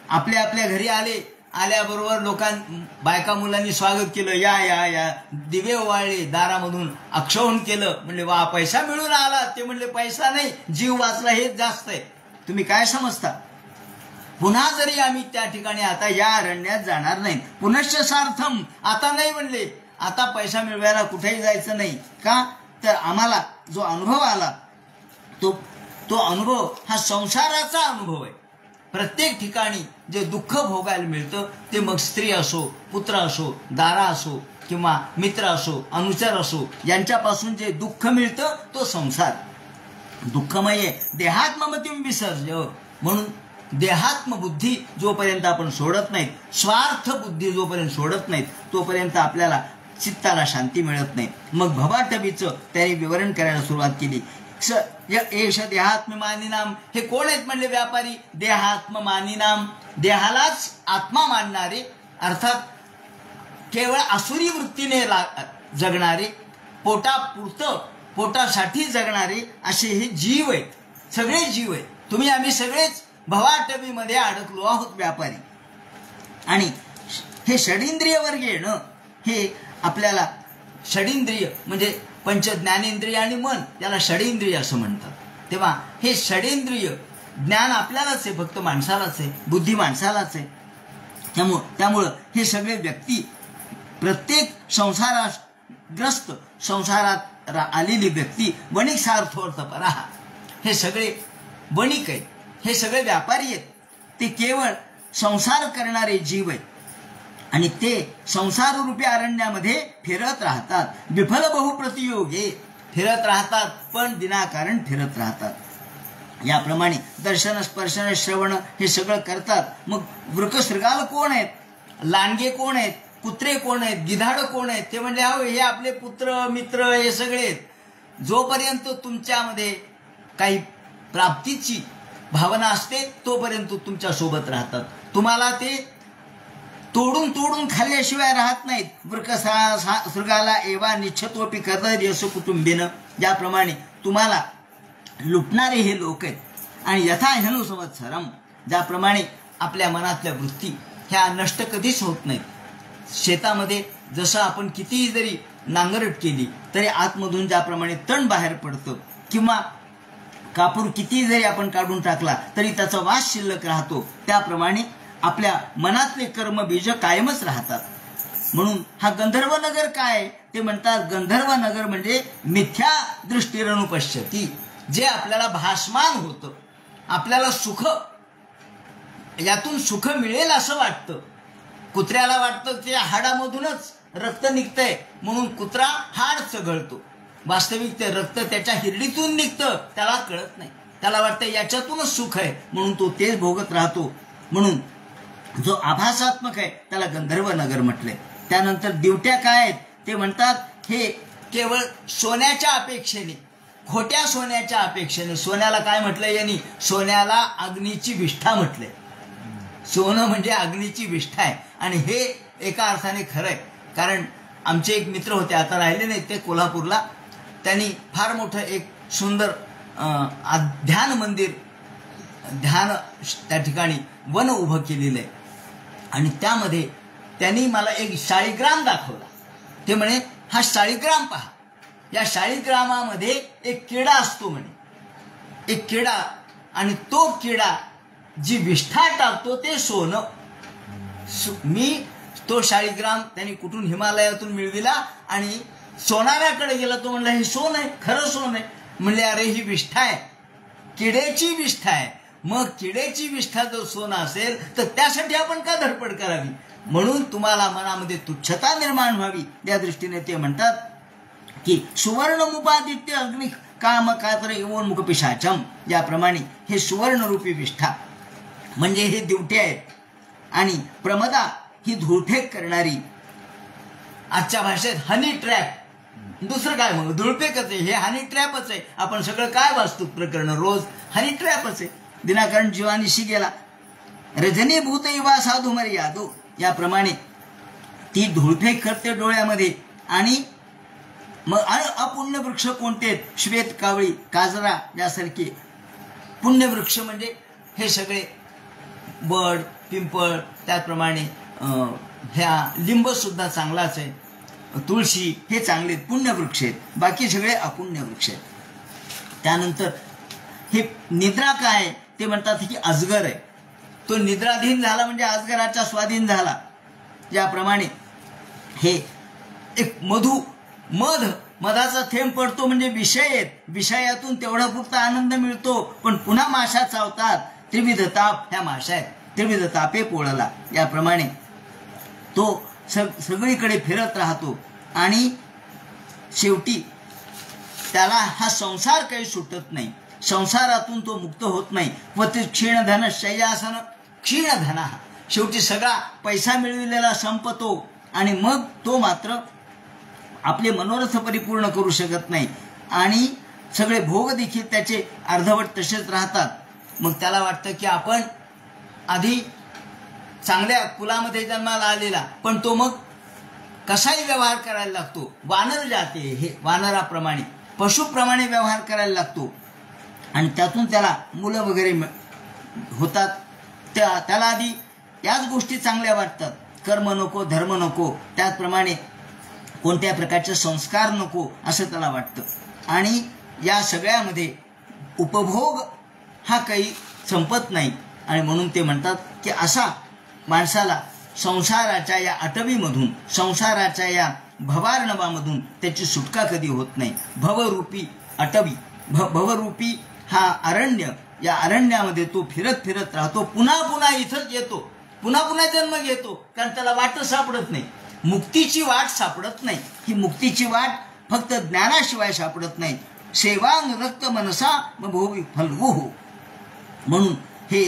आपल्या आपल्या घरी आले. आल्याबरोबर बायका मुलांनी स्वागत केलं. या या या, दिवे ओवाळले, दारामधून अक्षवण केलं. म्हणले वा पैसा मिळून आला. ते म्हणले पैसा नाही, जीव वाचला हेच जास्त आहे. तुम्ही काय समजता. पुन्हा जरी आम्ही त्या ठिकाणी आता या अरण्यात जाणार नाही. पुनश्च सार्थम, आता नाही म्हणले, आता पैसा मिळवायला कुठेही जायचं नाही. का तर आम्हाला जो अनुभव आला तो अनुभव हा संसाराचा अनुभव आहे. प्रत्येक ठिकाणी जे दुःख भोगायला मिळतं, ते मग स्त्री असो, पुत्र असो, दारा असो किंवा मित्र असो, अनुचर असो, यांच्यापासून जे दुःख मिळतं तो संसार दुःखमय आहे. देहात्ममतीम विसर्ज, म्हणून देहात्म बुद्धी जोपर्यंत आपण सोडत नाहीत, स्वार्थ बुद्धी जोपर्यंत सोडत नाहीत, तोपर्यंत आपल्याला चित्ताला शांती मिळत नाही. मग भवाटवीचं त्यांनी विवरण करायला सुरुवात केली. एष देहात्ममानिनाम, हे कोण आहेत म्हणले? व्यापारी. देहात्ममानिनाम, देहालाच आत्मा मानणारे, अर्थात केवळ आसुरी वृत्तीने जगणारे, पोटापुरतं पोटासाठी जगणारे असे हे जीव आहेत. सगळे जीव आहेत. तुम्ही आम्ही सगळेच भवाटवीमध्ये अडकलो आहोत, व्यापारी. आणि हे षडींद्रिय वर येणं, हे आपल्याला षडींद्रिय म्हणजे पंच ज्ञानेंद्रिय आणि मन, याला षडींद्रिय असं म्हणतात. तेव्हा हे षडींद्रिय ज्ञान आपल्यालाच आहे, फक्त माणसालाच आहे, बुद्धी माणसालाच आहे. त्यामुळं हे सगळे व्यक्ती, प्रत्येक संसारग्रस्त, संसारात आलेली व्यक्ती वणिक सार्थोर्थपरा, हे सगळे वणिक आहेत, हे सगळे व्यापारी आहेत. ते केवळ संसार करणारे जीव आहेत आणि ते संसाररूपी अरण्यामध्ये फिरत राहतात. विफल बहुप्रतियोगे, फिरत राहतात पण विनाकारण फिरत राहतात. याप्रमाणे दर्शन, स्पर्शन, श्रवण हे सगळं करतात. मग वृकशृगाल कोण आहेत? लांडगे कोण आहेत? कुत्रे कोण आहेत? गिधाड कोण आहेत? ते म्हणजे हे आपले पुत्र मित्र हे सगळे आहेत. जोपर्यंत तुमच्यामध्ये काही प्राप्तीची भावना असते तोपर्यंत तुमच्या सोबत राहतात. तुम्हाला ते तोडून तोडून खाल्ल्याशिवाय राहत नाहीत. वृकशृगाला एवा निच्छतोपी करत यश कुटुंबीनं, ज्याप्रमाणे तुम्हाला लुटणारे हे लोक आहेत. आणि यथा हेनु संवत्सरम, ज्याप्रमाणे आपल्या मनातल्या वृत्ती ह्या नष्ट कधीच होत नाहीत. शेतामध्ये जसं आपण कितीही जरी नांगरट केली तरी आतमधून ज्याप्रमाणे तण बाहेर पडतं, किंवा कापूर कितीही जरी आपण काढून टाकला तरी त्याचा वास शिल्लक राहतो, त्याप्रमाणे आपल्या मनातले कर्म बीज कायमच राहतात. म्हणून हा गंधर्वनगर काय? ते म्हणतात गंधर्वनगर म्हणजे मिथ्या दृष्टीरनुपश्यती, जे आपल्याला भासमान होतं, आपल्याला सुख, यातून सुख मिळेल असं वाटतं. कुत्र्याला वाटतं ते हाडामधूनच रक्त निघतंय म्हणून कुत्रा हाड चघळतो. वास्तविक ते रक्त त्याच्या हिरडीतून निघतं, त्याला कळत नाही. त्याला वाटतं याच्यातूनच सुख आहे म्हणून तो तेच भोगत राहतो. म्हणून जो आभासात्मक आहे त्याला गंधर्वनगर म्हटलंय. त्यानंतर दिवट्या काय आहेत? ते म्हणतात हे केवळ सोन्याच्या अपेक्षेने, खोट्या सोन्याच्या अपेक्षेने. सोन्याला काय म्हटलंय यांनी? सोन्याला अग्नीची विष्ठा म्हटलंय. सोनं म्हणजे अग्नीची विष्ठा आहे. आणि हे एका अर्थाने खरं आहे, कारण आमचे एक मित्र होते, आता राहिले नाही ते, कोल्हापूरला. त्यांनी फार मोठं एक सुंदर ध्यान मंदिर, ध्यान त्या ठिकाणी वन उभं केलेलं आहे. आणि त्यामध्ये त्यांनी मला एक शाळीग्राम दाखवला. ते म्हणे हा शाळीग्राम पहा, या शाळीग्रामामध्ये एक किडा असतो म्हणे, एक किडा, आणि तो किडा जी विष्ठा टाकतो ते सोनं. मी तो शाळीग्राम त्यांनी कुठून हिमालयातून मिळविला आणि सोनाऱ्याकडे गेला. तो म्हणला हे सोन आहे, खरं सोन आहे. म्हणले अरे ही विष्ठा आहे, किड्याची विष्ठा आहे. मग किड्याची विष्ठा जर सोनं असेल तर त्यासाठी आपण का धडपड करावी? म्हणून तुम्हाला मनामध्ये तुच्छता निर्माण व्हावी या दृष्टीने ते म्हणतात की सुवर्णमुपादित्य अग्नि काम कातर एवोन्मुख पिशाचम, याप्रमाणे हे सुवर्णरूपी विष्ठा म्हणजे हे दिवटे आहेत. आणि प्रमदा ही धुळफेक करणारी, आजच्या भाषेत हनी ट्रॅप, दुसरं काय मग धुळफेकच आहे, हे हनी ट्रॅपच आहे. आपण सगळं काय वाचतो प्रकरण रोज हनी ट्रॅपच आहे. विनाकारण जीवानिशी गेला. रजनीभूत इवा साधू मर्यादो, याप्रमाणे ती धुळफेक करते डोळ्यामध्ये. आणि मग अपुण्य वृक्ष कोणते आहेत? श्वेत, कावळी, काजरा यासारखे पुण्यवृक्ष म्हणजे हे सगळे बड, पिंपळ, त्याचप्रमाणे ह्या लिंब सुद्धा चांगलाच आहे, तुळशी हे चांगले पुण्यवृक्ष आहेत, बाकी सगळे अपुण्य वृक्ष आहेत. त्यानंतर हे निद्रा काय? ते म्हणतात की अजगर आहे. तो निद्राधीन झाला म्हणजे अजगराच्या स्वाधीन झाला. याप्रमाणे हे एक मधाचा थेंब पडतो म्हणजे विषय आहेत, विषयातून तेवढा पुरता आनंद मिळतो, पण पुन्हा माशा चावतात. त्रिविध ताप ह्या माशा आहेत, त्रिविध तापे पोळला. याप्रमाणे तो सगळीकडे फिरत राहतो. आणि शेवटी त्याला हा संसार काही सुटत नाही, संसारातून तो मुक्त होत नाही. व ते क्षीणधन शय्यासन क्षीणधन, शेवटी सगळा पैसा मिळविलेला संपतो आणि मग तो मात्र आपले मनोरथ परिपूर्ण करू शकत नाही आणि सगळे भोग देखील त्याचे अर्धवट तसेच राहतात. मग त्याला वाटतं की आपण आधी चांगल्या कुलामध्ये जन्माला आलेला, पण तो मग कसाही व्यवहार करायला लागतो. वानर जाते हे वानराप्रमाणे पशुप्रमाणे व्यवहार करायला लागतो आणि त्यातून त्याला मुलं वगैरे होतात. त्याला आधी याच गोष्टी चांगल्या वाटतात, कर्म नको, धर्म नको, त्याचप्रमाणे कोणत्या प्रकारचे संस्कार नको असं त्याला वाटतं. आणि या सगळ्यामध्ये उपभोग हा काही संपत नाही आणि म्हणून ते म्हणतात की असा माणसाला संसाराच्या या अटवीमधून, संसाराच्या या भवार्णवामधून त्याची सुटका कधी होत नाही. भवरूपी अटवी, भवरूपी हा अरण्य, या अरण्यामध्ये तो फिरत फिरत राहतो, पुन्हा पुन्हा इथंच येतो, पुन्हा पुन्हा जन्म घेतो, कारण त्याला वाट सापडत नाही, मुक्तीची वाट सापडत नाही. ही मुक्तीची वाट फक्त ज्ञानाशिवाय सापडत नाही. सेवानुरक्त मनसा भोवी फलवू, म्हणून हे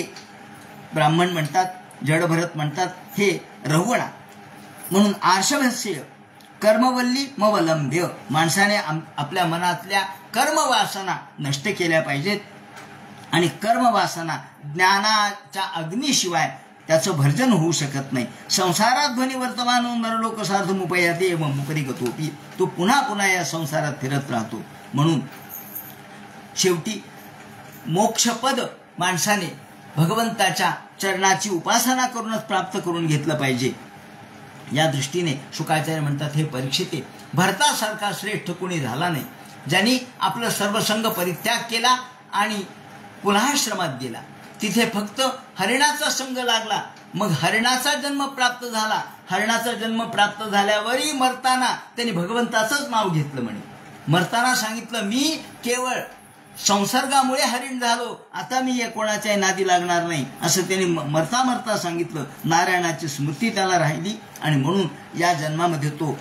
ब्राह्मण म्हणतात, जडभरत म्हणतात हे रहुगणा. म्हणून आर्षभस्य कर्मवल्ली मवलंब्य, माणसाने आपल्या मनातल्या कर्मवासना नष्ट केल्या पाहिजेत आणि कर्मवासना ज्ञानाच्या अग्नीशिवाय त्याचं भर्जन होऊ शकत नाही. संसारात ध्वनी वर्तमान नरलोक साधमुपयाते एवं मुपरी गतोपी, तो पुन्हा पुन्हा या संसारात फिरत राहतो. म्हणून शेवटी मोक्षपद माणसाने भगवंताच्या चरणाची उपासना करूनच प्राप्त करून घेतलं पाहिजे. या दृष्टीने शुकाचार्य म्हणतात, हे परीक्षिते, भरतासारखा श्रेष्ठ कोणी झाला नाही, ज्यांनी आपलं सर्वसंग परित्याग केला आणि पुन्हा आश्रमात गेला. तिथे फक्त हरिणाचा संग लागला, मग हरिणाचा जन्म प्राप्त झाला. हरिणाचा जन्म प्राप्त झाल्यावरही मरताना त्यांनी भगवंताचंच नाव घेतलं. म्हणे मरताना सांगितलं, मी केवळ संसर्गामुळे हरिण झालो, आता मी या कोणाच्याही नादी लागणार नाही, असं त्यांनी मरता मरता सांगितलं. नारायणाची स्मृती त्याला राहिली आणि म्हणून या जन्मामध्ये तो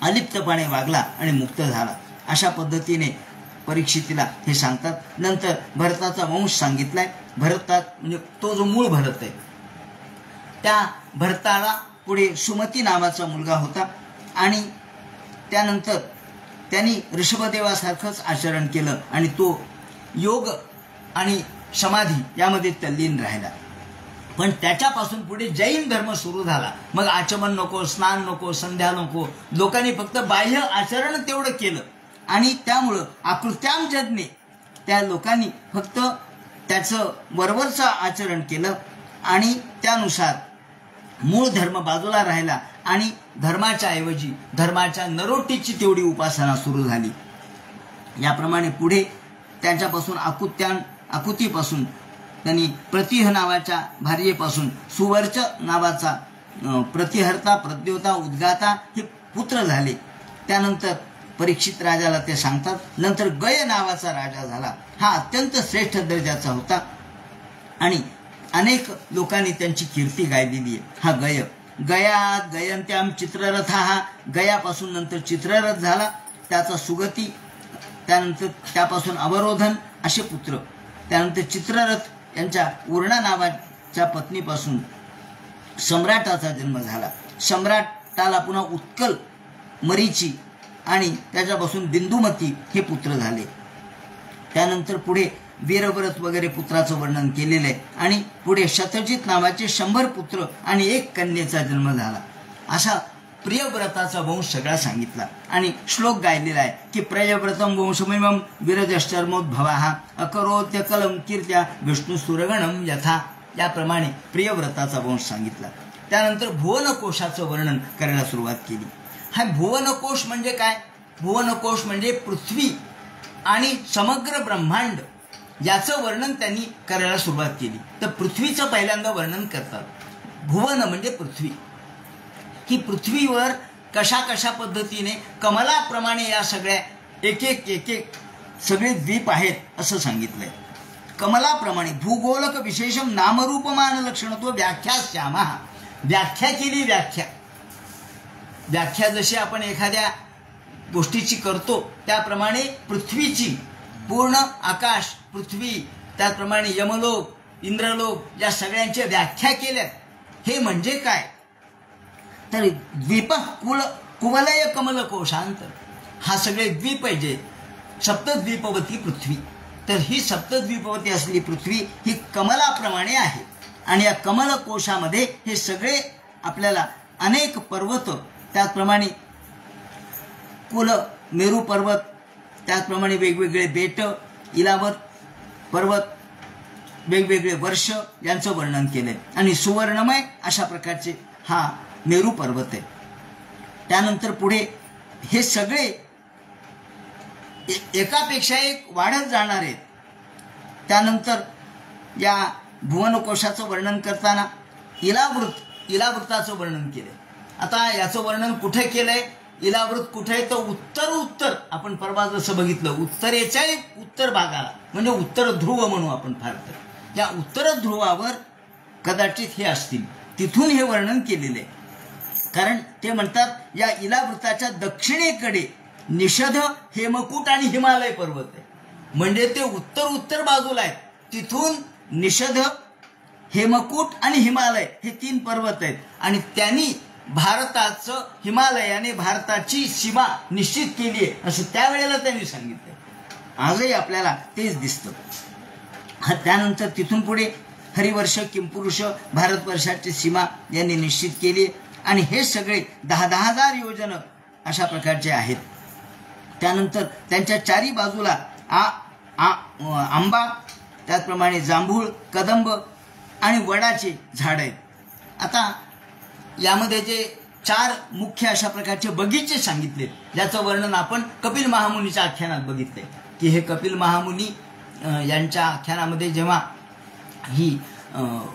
अलिप्तपणे वागला आणि मुक्त झाला. अशा पद्धतीने परीक्षितीला हे सांगतात. नंतर भरताचा वंश सांगितलाय. भरतात म्हणजे तो जो मूळ भरत आहे, त्या भरताला पुढे सुमती नावाचा मुलगा होता आणि त्यानंतर त्यांनी ऋषभदेवासारखंच आचरण केलं आणि तो योग आणि समाधी यामध्ये तल्लीन राहिला. पण त्याच्यापासून पुढे जैन धर्म सुरू झाला. मग आचमन नको, स्नान नको, संध्या नको, लोकांनी फक्त बाह्य आचरण तेवढं केलं आणि त्यामुळं आकृत्याम जज्ञे, त्या लोकांनी फक्त त्याचं वरवरचं आचरण केलं आणि त्यानुसार मूळ धर्म बाजूला राहिला आणि धर्माच्या ऐवजी धर्माच्या नरोटीची तेवढी उपासना सुरू झाली. याप्रमाणे पुढे त्यांच्यापासून आकुतीपासून त्यांनी प्रतिह नावाच्या भार्येपासून सुवर्च नावाचा प्रतिहर्ता, प्रद्योता, उद्गाता हे पुत्र झाले. त्यानंतर परीक्षित राजाला ते सांगतात. नंतर गय नावाचा राजा झाला. हा अत्यंत श्रेष्ठ दर्जाचा होता आणि अनेक लोकांनी त्यांची कीर्ती गायलेली आहे. हा गय, गयात गयंत्याम चित्ररथ, हा गयापासून नंतर चित्ररथ झाला. त्याचा सुगती, त्यानंतर त्यापासून अवरोधन असे पुत्र. त्यानंतर चित्ररथ यांच्या उर्णा नावाच्या पत्नीपासून सम्राटाचा जन्म झाला. सम्राटाला पुन्हा उत्कल, मरीची आणि त्याच्यापासून बिंदुमती हे पुत्र झाले. त्यानंतर पुढे वीरव्रत वगैरे पुत्राचं वर्णन केलेलं आहे आणि पुढे शतजित नावाचे 100 पुत्र आणि 1 कन्येचा जन्म झाला. असा प्रियव्रताचा वंश सगळा सांगितला आणि श्लोक गायलेला आहे की प्रियव्रतम वंशमिमं विरजश्चर्मोद्भवः अकरोत्य कलम कीर्त्या विष्णू सुरगणम यथा. याप्रमाणे प्रियव्रताचा वंश सांगितला. त्यानंतर भुवनकोशाचं वर्णन करायला सुरुवात केली. हा भुवनकोश म्हणजे काय? भुवनकोश म्हणजे पृथ्वी आणि समग्र ब्रह्मांड याचं वर्णन त्यांनी करायला सुरुवात केली. तर पृथ्वीचं पहिल्यांदा वर्णन करतात. भुवन म्हणजे पृथ्वी. ही पृथ्वीवर कशा कशा पद्धतीने कमलाप्रमाणे या सगळ्या एक एक सगळे द्वीप आहेत असं सांगितलंय. कमलाप्रमाणे भूगोलक विशेषम नामरूपमान लक्षणत्व व्याख्या श्यामा. व्याख्या केली. व्याख्या व्याख्या जशी आपण एखाद्या गोष्टीची करतो त्याप्रमाणे पृथ्वीची, पूर्ण आकाश, पृथ्वी, त्याचप्रमाणे यमलोक, इंद्रलोक या सगळ्यांच्या व्याख्या केल्या. हे म्हणजे काय तर द्वीप कुवलय कमल कोशांत, हा सगळे द्वीप आहे जे सप्तद्वीपवती पृथ्वी. तर ही सप्तद्वीपवती असलेली पृथ्वी ही कमलाप्रमाणे आहे. आणि या कमल कोशामध्ये हे सगळे आपल्याला अनेक पर्वत, त्याचप्रमाणे कुल, मेरू पर्वत, त्याचप्रमाणे वेगवेगळे बेट, इलावत पर्वत, वेगवेगळे वर्ष यांचं वर्णन केलंय. आणि सुवर्णमय अशा प्रकारचे हा मेरू पर्वत आहे. त्यानंतर पुढे हे सगळे एकापेक्षा एक वाढत जाणार आहेत. त्यानंतर या भुवनकोशाचं वर्णन करताना इलावृताचं वर्णन केलंय. आता याचं वर्णन कुठे केलंय, इलावृत कुठे आहे तर उत्तर आपण परवा जसं बघितलं, उत्तरेच्या उत्तर भागाला म्हणजे उत्तर ध्रुव म्हणू आपण फार तर, या उत्तर ध्रुवावर कदाचित हे असतील, तिथून हे वर्णन केलेलं आहे. कारण ते म्हणतात या इलावृताच्या दक्षिणेकडे निषध, हेमकूट आणि हिमालय पर्वत आहे. म्हणजे ते उत्तर बाजूला आहेत. तिथून निषध, हेमकूट आणि हिमालय हे 3 पर्वत आहेत. आणि त्यांनी भारताचं, हिमालयाने भारताची सीमा निश्चित केली आहे असं त्यावेळेला त्यांनी सांगितलं. आजही आपल्याला तेच दिसतं. त्यानंतर तिथून पुढे हरिवर्ष, किंपुरुष, भारतवर्षाची सीमा यांनी निश्चित केली. आणि हे सगळे 10,000 योजन अशा प्रकारचे आहेत. त्यानंतर त्यांच्या 4 बाजूला आंबा, त्याचप्रमाणे जांभूळ, कदंब आणि वडाचे झाड आहेत. आता यामध्ये जे 4 मुख्य अशा प्रकारचे बगीचे सांगितले, ज्याचं वर्णन आपण कपिल महामुनीच्या आख्यानात बघितले की हे कपिल महामुनी यांच्या आख्यानामध्ये जेव्हा ही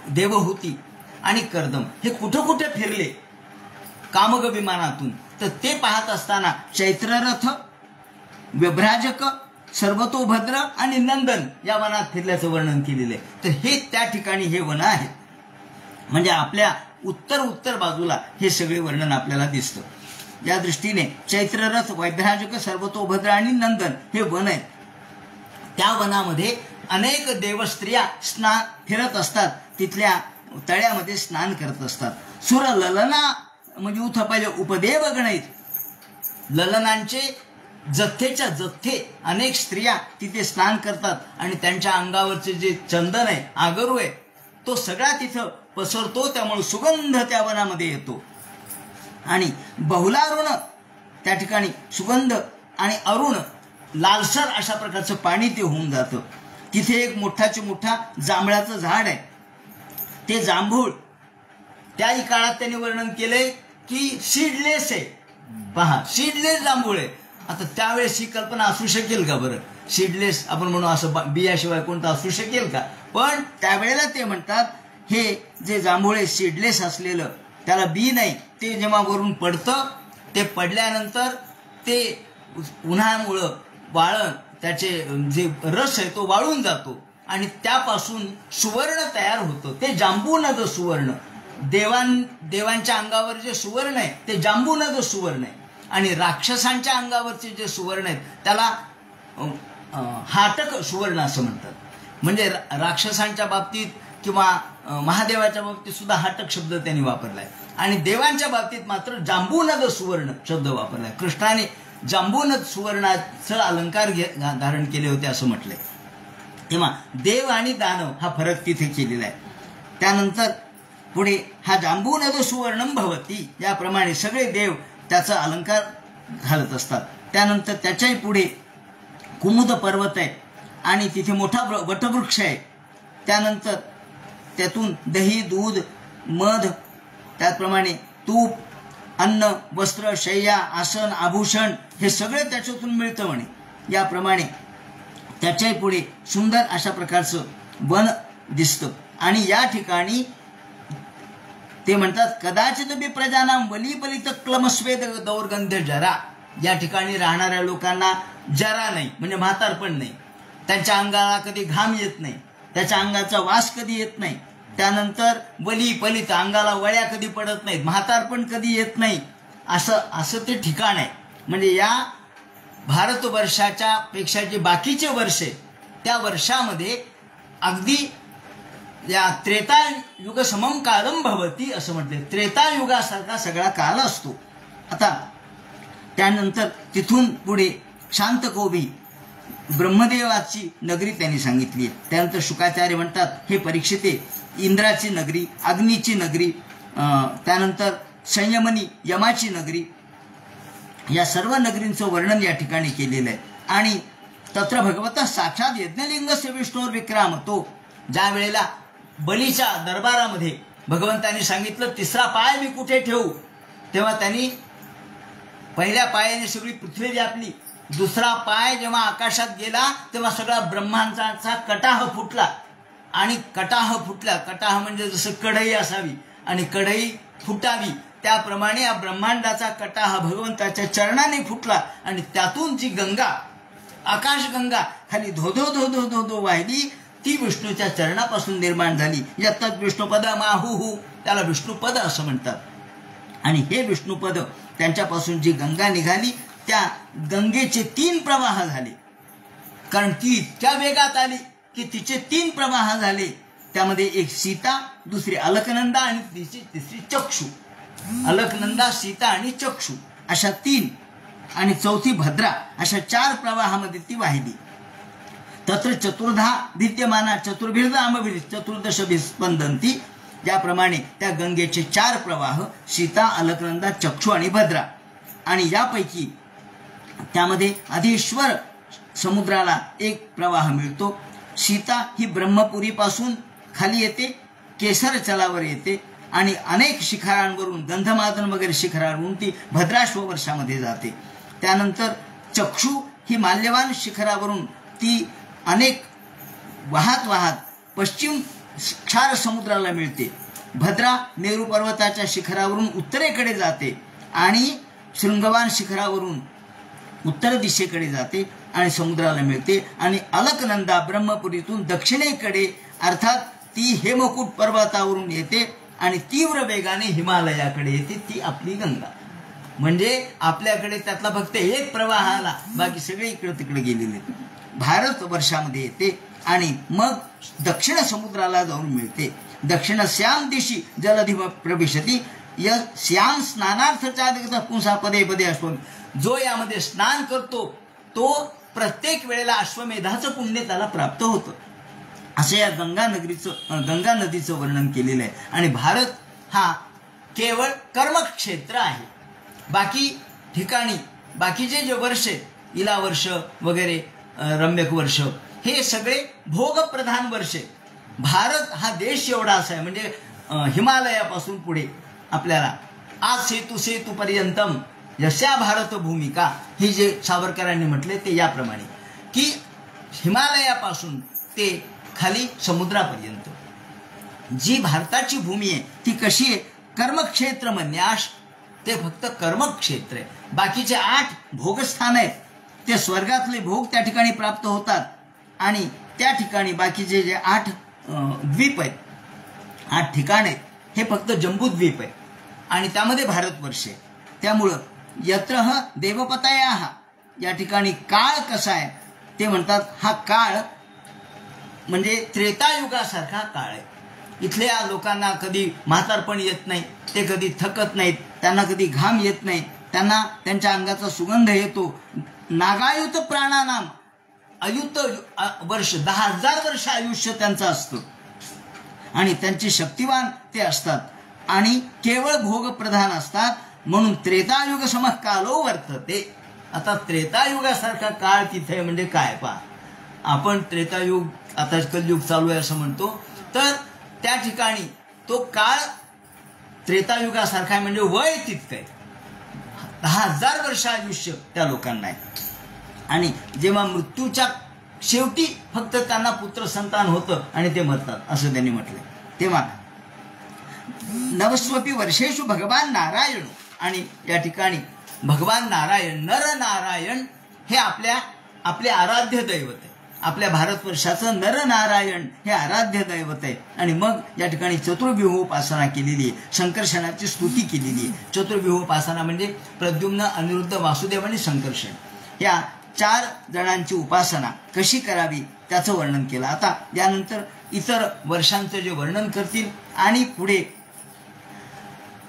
देवहूती आणि कर्दम हे कुठं कुठे फिरले कामग विमानातून, तर ते पाहत असताना चैत्ररथ, व्यभ्राजक, सर्वतोभद्र आणि नंदन या वनात फिरल्याचं वर्णन केलेलं आहे. तर हे त्या ठिकाणी हे वन आहेत. म्हणजे आपल्या उत्तर बाजूला हे सगळे वर्णन आपल्याला दिसतं. या दृष्टीने चैत्ररथ, वैभ्राजक, सर्वतोभद्र आणि नंदन हे वन आहेत. त्या वनामध्ये अनेक देवस्त्रिया फिरत असतात, तिथल्या तळ्यामध्ये स्नान करत असतात. सुर ललना म्हणजे उथ पहिले उपदेव गणित, ललनांचे जथ्थेच्या जथ्थे अनेक स्त्रिया तिथे स्नान करतात. आणि त्यांच्या अंगावरचे जे चंदन आहे, आगरू आहे, तो सगळा तिथं पसरतो. त्यामुळे सुगंध त्या वनामध्ये येतो. आणि बहुलारुण त्या ठिकाणी सुगंध आणि अरुण लालसर अशा प्रकारचं पाणी ते होऊन जातं. तिथे एक मोठाचे मोठा जांभळाचं झाड आहे. ते जांभूळ त्याही काळात त्यांनी वर्णन केलंय की सीडलेस आहे. पहा, सीडलेस जांभूळ आहे. आता त्यावेळेस ही कल्पना असू शकेल का बरं? सीडलेस आपण म्हणू असं बियाशिवाय कोणतं असू शकेल का? पण त्यावेळेला ते म्हणतात हे जे जांभूळ आहे सीडलेस असलेलं, त्याला बी नाही, ते जेव्हा वरून पडतं, ते पडल्यानंतर ते उन्हामुळं वाळण, त्याचे जे रस आहे तो वाळून जातो आणि त्यापासून सुवर्ण तयार होतं. ते जांबूनद सुवर्ण, देवांच्या अंगावर जे सुवर्ण आहे ते जांबूनद सुवर्ण आहे. आणि राक्षसांच्या अंगावरचे जे सुवर्ण आहेत त्याला हाटक सुवर्ण असं म्हणतात. म्हणजे राक्षसांच्या बाबतीत किंवा महादेवाच्या बाबतीत सुद्धा हाटक शब्द त्यांनी वापरलाय. आणि देवांच्या बाबतीत मात्र जांबूनद सुवर्ण शब्द वापरलाय. कृष्णाने जांबूनद सुवर्णाचं अलंकार धारण केले होते असं म्हटलंय. तेव्हा देव आणि दानव हा फरक तिथे केलेला आहे. त्यानंतर पुढे हा जांबूनद सुवर्णम भवती, याप्रमाणे सगळे देव त्याचा अलंकार घालत असतात. त्यानंतर त्याच्याही पुढे कुमुद पर्वत आहे आणि तिथे मोठा वटवृक्ष आहे. त्यानंतर त्यातून दही, दूध, मध, त्याचप्रमाणे तूप, अन्न, वस्त्र, शय्या, आसन, आभूषण हे सगळे त्याच्यातून मिळतं म्हणे. याप्रमाणे त्याच्याही पुढे सुंदर अशा प्रकारचं वन दिसतं. आणि या ठिकाणी ते म्हणतात कदाचित बी प्रजानाम वलीपलित क्लमस्वेद दौर्गंध्य जरा, या ठिकाणी राहणाऱ्या लोकांना जरा नाही म्हणजे म्हातारपण नाही, त्यांच्या अंगाला कधी घाम येत नाही, त्याच्या अंगाचा वास कधी येत नाही. त्यानंतर वली पलित, अंगाला वळ्या कधी पडत नाहीत, म्हातारपण कधी येत नाही. असं ते ठिकाण आहे. म्हणजे या भारतवर्षाच्या पेक्षा जे बाकीचे वर्ष आहे त्या वर्षामध्ये अगदी या त्रेतायुग समम कालम भवती असं म्हटले. त्रेतायुगासारखा सगळा काल असतो. आता त्यानंतर तिथून पुढे शांतकोबी ब्रह्मदेवाची नगरी त्यांनी सांगितली. त्यानंतर शुकाचार्य म्हणतात हे परीक्षिते इंद्राची नगरी, अग्नीची नगरी, त्यानंतर संयमनी यमाची नगरी, या सर्व नगरींचं वर्णन या ठिकाणी केलेलं आहे. आणि तत्र भगवतः साक्षात यज्ञलिंगस्य विष्णूर विक्राम, तो ज्या वेळेला बलीच्या दरबारामध्ये भगवंतांनी सांगितलं तिसरा पाय मी कुठे ठेवू, तेव्हा त्यांनी पहिल्या पायाने सगळी पृथ्वी व्यापली. दुसरा पाय जेव्हा आकाशात गेला तेव्हा सगळा ब्रह्मांडाचा कटाह फुटला. आणि कटाह फुटला, कटाह म्हणजे जसं कढई असावी आणि कढई फुटावी त्याप्रमाणे या ब्रह्मांडाचा कटाह भगवंताच्या चरणाने फुटला. आणि त्यातून जी गंगा, आकाशगंगा खाली धोधो धोधो धोधो वाहिली, ती विष्णूच्या चरणापासून निर्माण झाली. यत्तत् विष्णुपद माहुहू, त्याला विष्णुपद असं म्हणतात. आणि हे विष्णुपद त्यांच्यापासून जी गंगा निघाली त्या गंगेचे 3 प्रवाह झाले. कारण ती इतक्या वेगात आली की तिचे 3 प्रवाह झाले. त्यामध्ये एक सीता, दुसरी अलकनंदा आणि तिसरी चक्षु. अलकनंदा, सीता आणि चक्षु अशा 3 आणि चौथी भद्रा अशा 4 प्रवाहामध्ये ती वाहिली. तत्र चतुर्धा भिद्यमाना चतुर्भिर्धामभिः चतुर्दश स्पंदंती, ज्याप्रमाणे त्या गंगेचे 4 प्रवाह सीता, अलकनंदा, चक्षु आणि भद्रा. आणि यापैकी त्यामध्ये अधीश्वर समुद्राला एक प्रवाह मिळतो. सीता ही ब्रह्मपुरीपासून खाली येते, केसर चलावर येते आणि अनेक शिखरांवरून, गंधमादन वगैरे शिखरांवरून ती भद्राश्व वर्षामध्ये जाते. त्यानंतर चक्षु ही माल्यवान शिखरावरून ती अनेक वाहत वाहत पश्चिम क्षार समुद्राला मिळते. भद्रा मेरू पर्वताच्या शिखरावरून उत्तरेकडे जाते आणि शृंगवान शिखरावरून उत्तर दिशेकडे जाते आणि समुद्राला मिळते. आणि अलकनंदा ब्रह्मपुरीतून दक्षिणेकडे अर्थात ती हेमकूट पर्वतावरून येते आणि तीव्र वेगाने हिमालयाकडे येते. ती आपली गंगा. म्हणजे आपल्याकडे त्यातला फक्त एक प्रवाह आला, बाकी सगळे इकडे तिकडे गेलेले. भारत वर्षामध्ये येते आणि मग दक्षिण समुद्राला जाऊन मिळते. दक्षिण श्याम दिशी जलधी प्रविशती, य श्याम स्नानार्थचा पुंसा पदे पदे अश्वमेध, जो यामध्ये स्नान करतो तो प्रत्येक वेळेला अश्वमेधाचं पुण्य त्याला प्राप्त होतं. असं या गंगा नदीचं वर्णन केलेलं आहे. आणि भारत हा केवळ कर्मक्षेत्र आहे. बाकी ठिकाणी बाकीचे जे वर्ष, इला वर्ष वगैरे, रम्यक वर्ष, हे सगळे भोगप्रधान वर्ष. भारत हा देश एवढा असा आहे, म्हणजे हिमालयापासून पुढे आपल्याला आज सेतू पर्यंतम यशा भारत भूमिका, ही जे सावरकरांनी म्हटले ते याप्रमाणे की हिमालयापासून ते खाली समुद्रापर्यंत जी भारताची भूमी आहे ती कशी आहे, कर्मक्षेत्र म्हणण्यास ते फक्त कर्मक्षेत्र आहे. बाकीचे 8 भोगस्थान आहेत ते स्वर्गातले भोग त्या ठिकाणी प्राप्त होतात. आणि त्या ठिकाणी बाकीचे जे 8 द्वीप आहेत, 8 ठिकाण आहेत, हे फक्त जम्बूद्वीप आहे आणि त्यामध्ये भारतवर्ष आहे. त्यामुळं यत्र देवपतयाः, या ठिकाणी काळ कसा आहे ते म्हणतात, हा काळ म्हणजे त्रेतायुगासारखा काळ आहे. इथल्या लोकांना कधी म्हातारपण येत नाही, ते कधी थकत नाहीत, त्यांना कधी घाम येत नाही, त्यांना त्यांच्या अंगाचा सुगंध येतो. नागायुत प्राणानाम, अयुत वर्ष 10,000 वर्ष आयुष्य त्यांचं असतं आणि त्यांचे शक्तिवान ते असतात आणि केवळ भोगप्रधान असतात. म्हणून त्रेतायुग समः कालो वर्तते. आता त्रेतायुगासारखा काळ तिथे म्हणजे काय पहा, आपण त्रेतायुग आता कलयुग चालू आहे असं म्हणतो, तर त्या ठिकाणी तो काळ त्रेतायुगासारखा आहे. म्हणजे वय तितकं आहे, 10,000 वर्ष आयुष्य त्या लोकांना आहे. आणि जेव्हा मृत्यूच्या शेवटी फक्त त्यांना पुत्र संतान होतं आणि ते मरतात असं त्यांनी म्हटलं. तेव्हा नवस्वपी वर्षेषु भगवान नारायण, आणि या ठिकाणी भगवान नारायण, नर नारायण हे आपले आराध्य दैवत आहे. आपल्या भारतवर्षाचं नरनारायण हे आराध्य दैवत आहे. आणि मग या ठिकाणी चतुर्व्यूहोपासना केलेली आहे, संकर्षणाची स्तुती केलेली आहे. चतुर्व्यूहोपासना म्हणजे प्रद्युम्न, अनिरुद्ध, वासुदेव आणि संकर्षण या 4 जणांची उपासना कशी करावी त्याचं वर्णन केलं. आता यानंतर इतर वर्षांचं जे वर्णन करतील आणि पुढे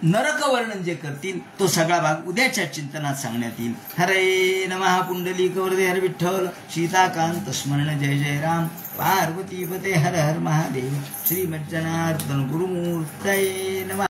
नरक वर्णन जे करतील तो सगळा भाग उद्याच्या चिंतनात सांगण्यात येईल. हरे नमः. पुंडलिक वरदे हर विठ्ठल. सीताकांत स्मरण जय जय राम. पार्वतीपते हर हर महादेव. श्रीमज्जनार्दन गुरुमूर्तये नमः.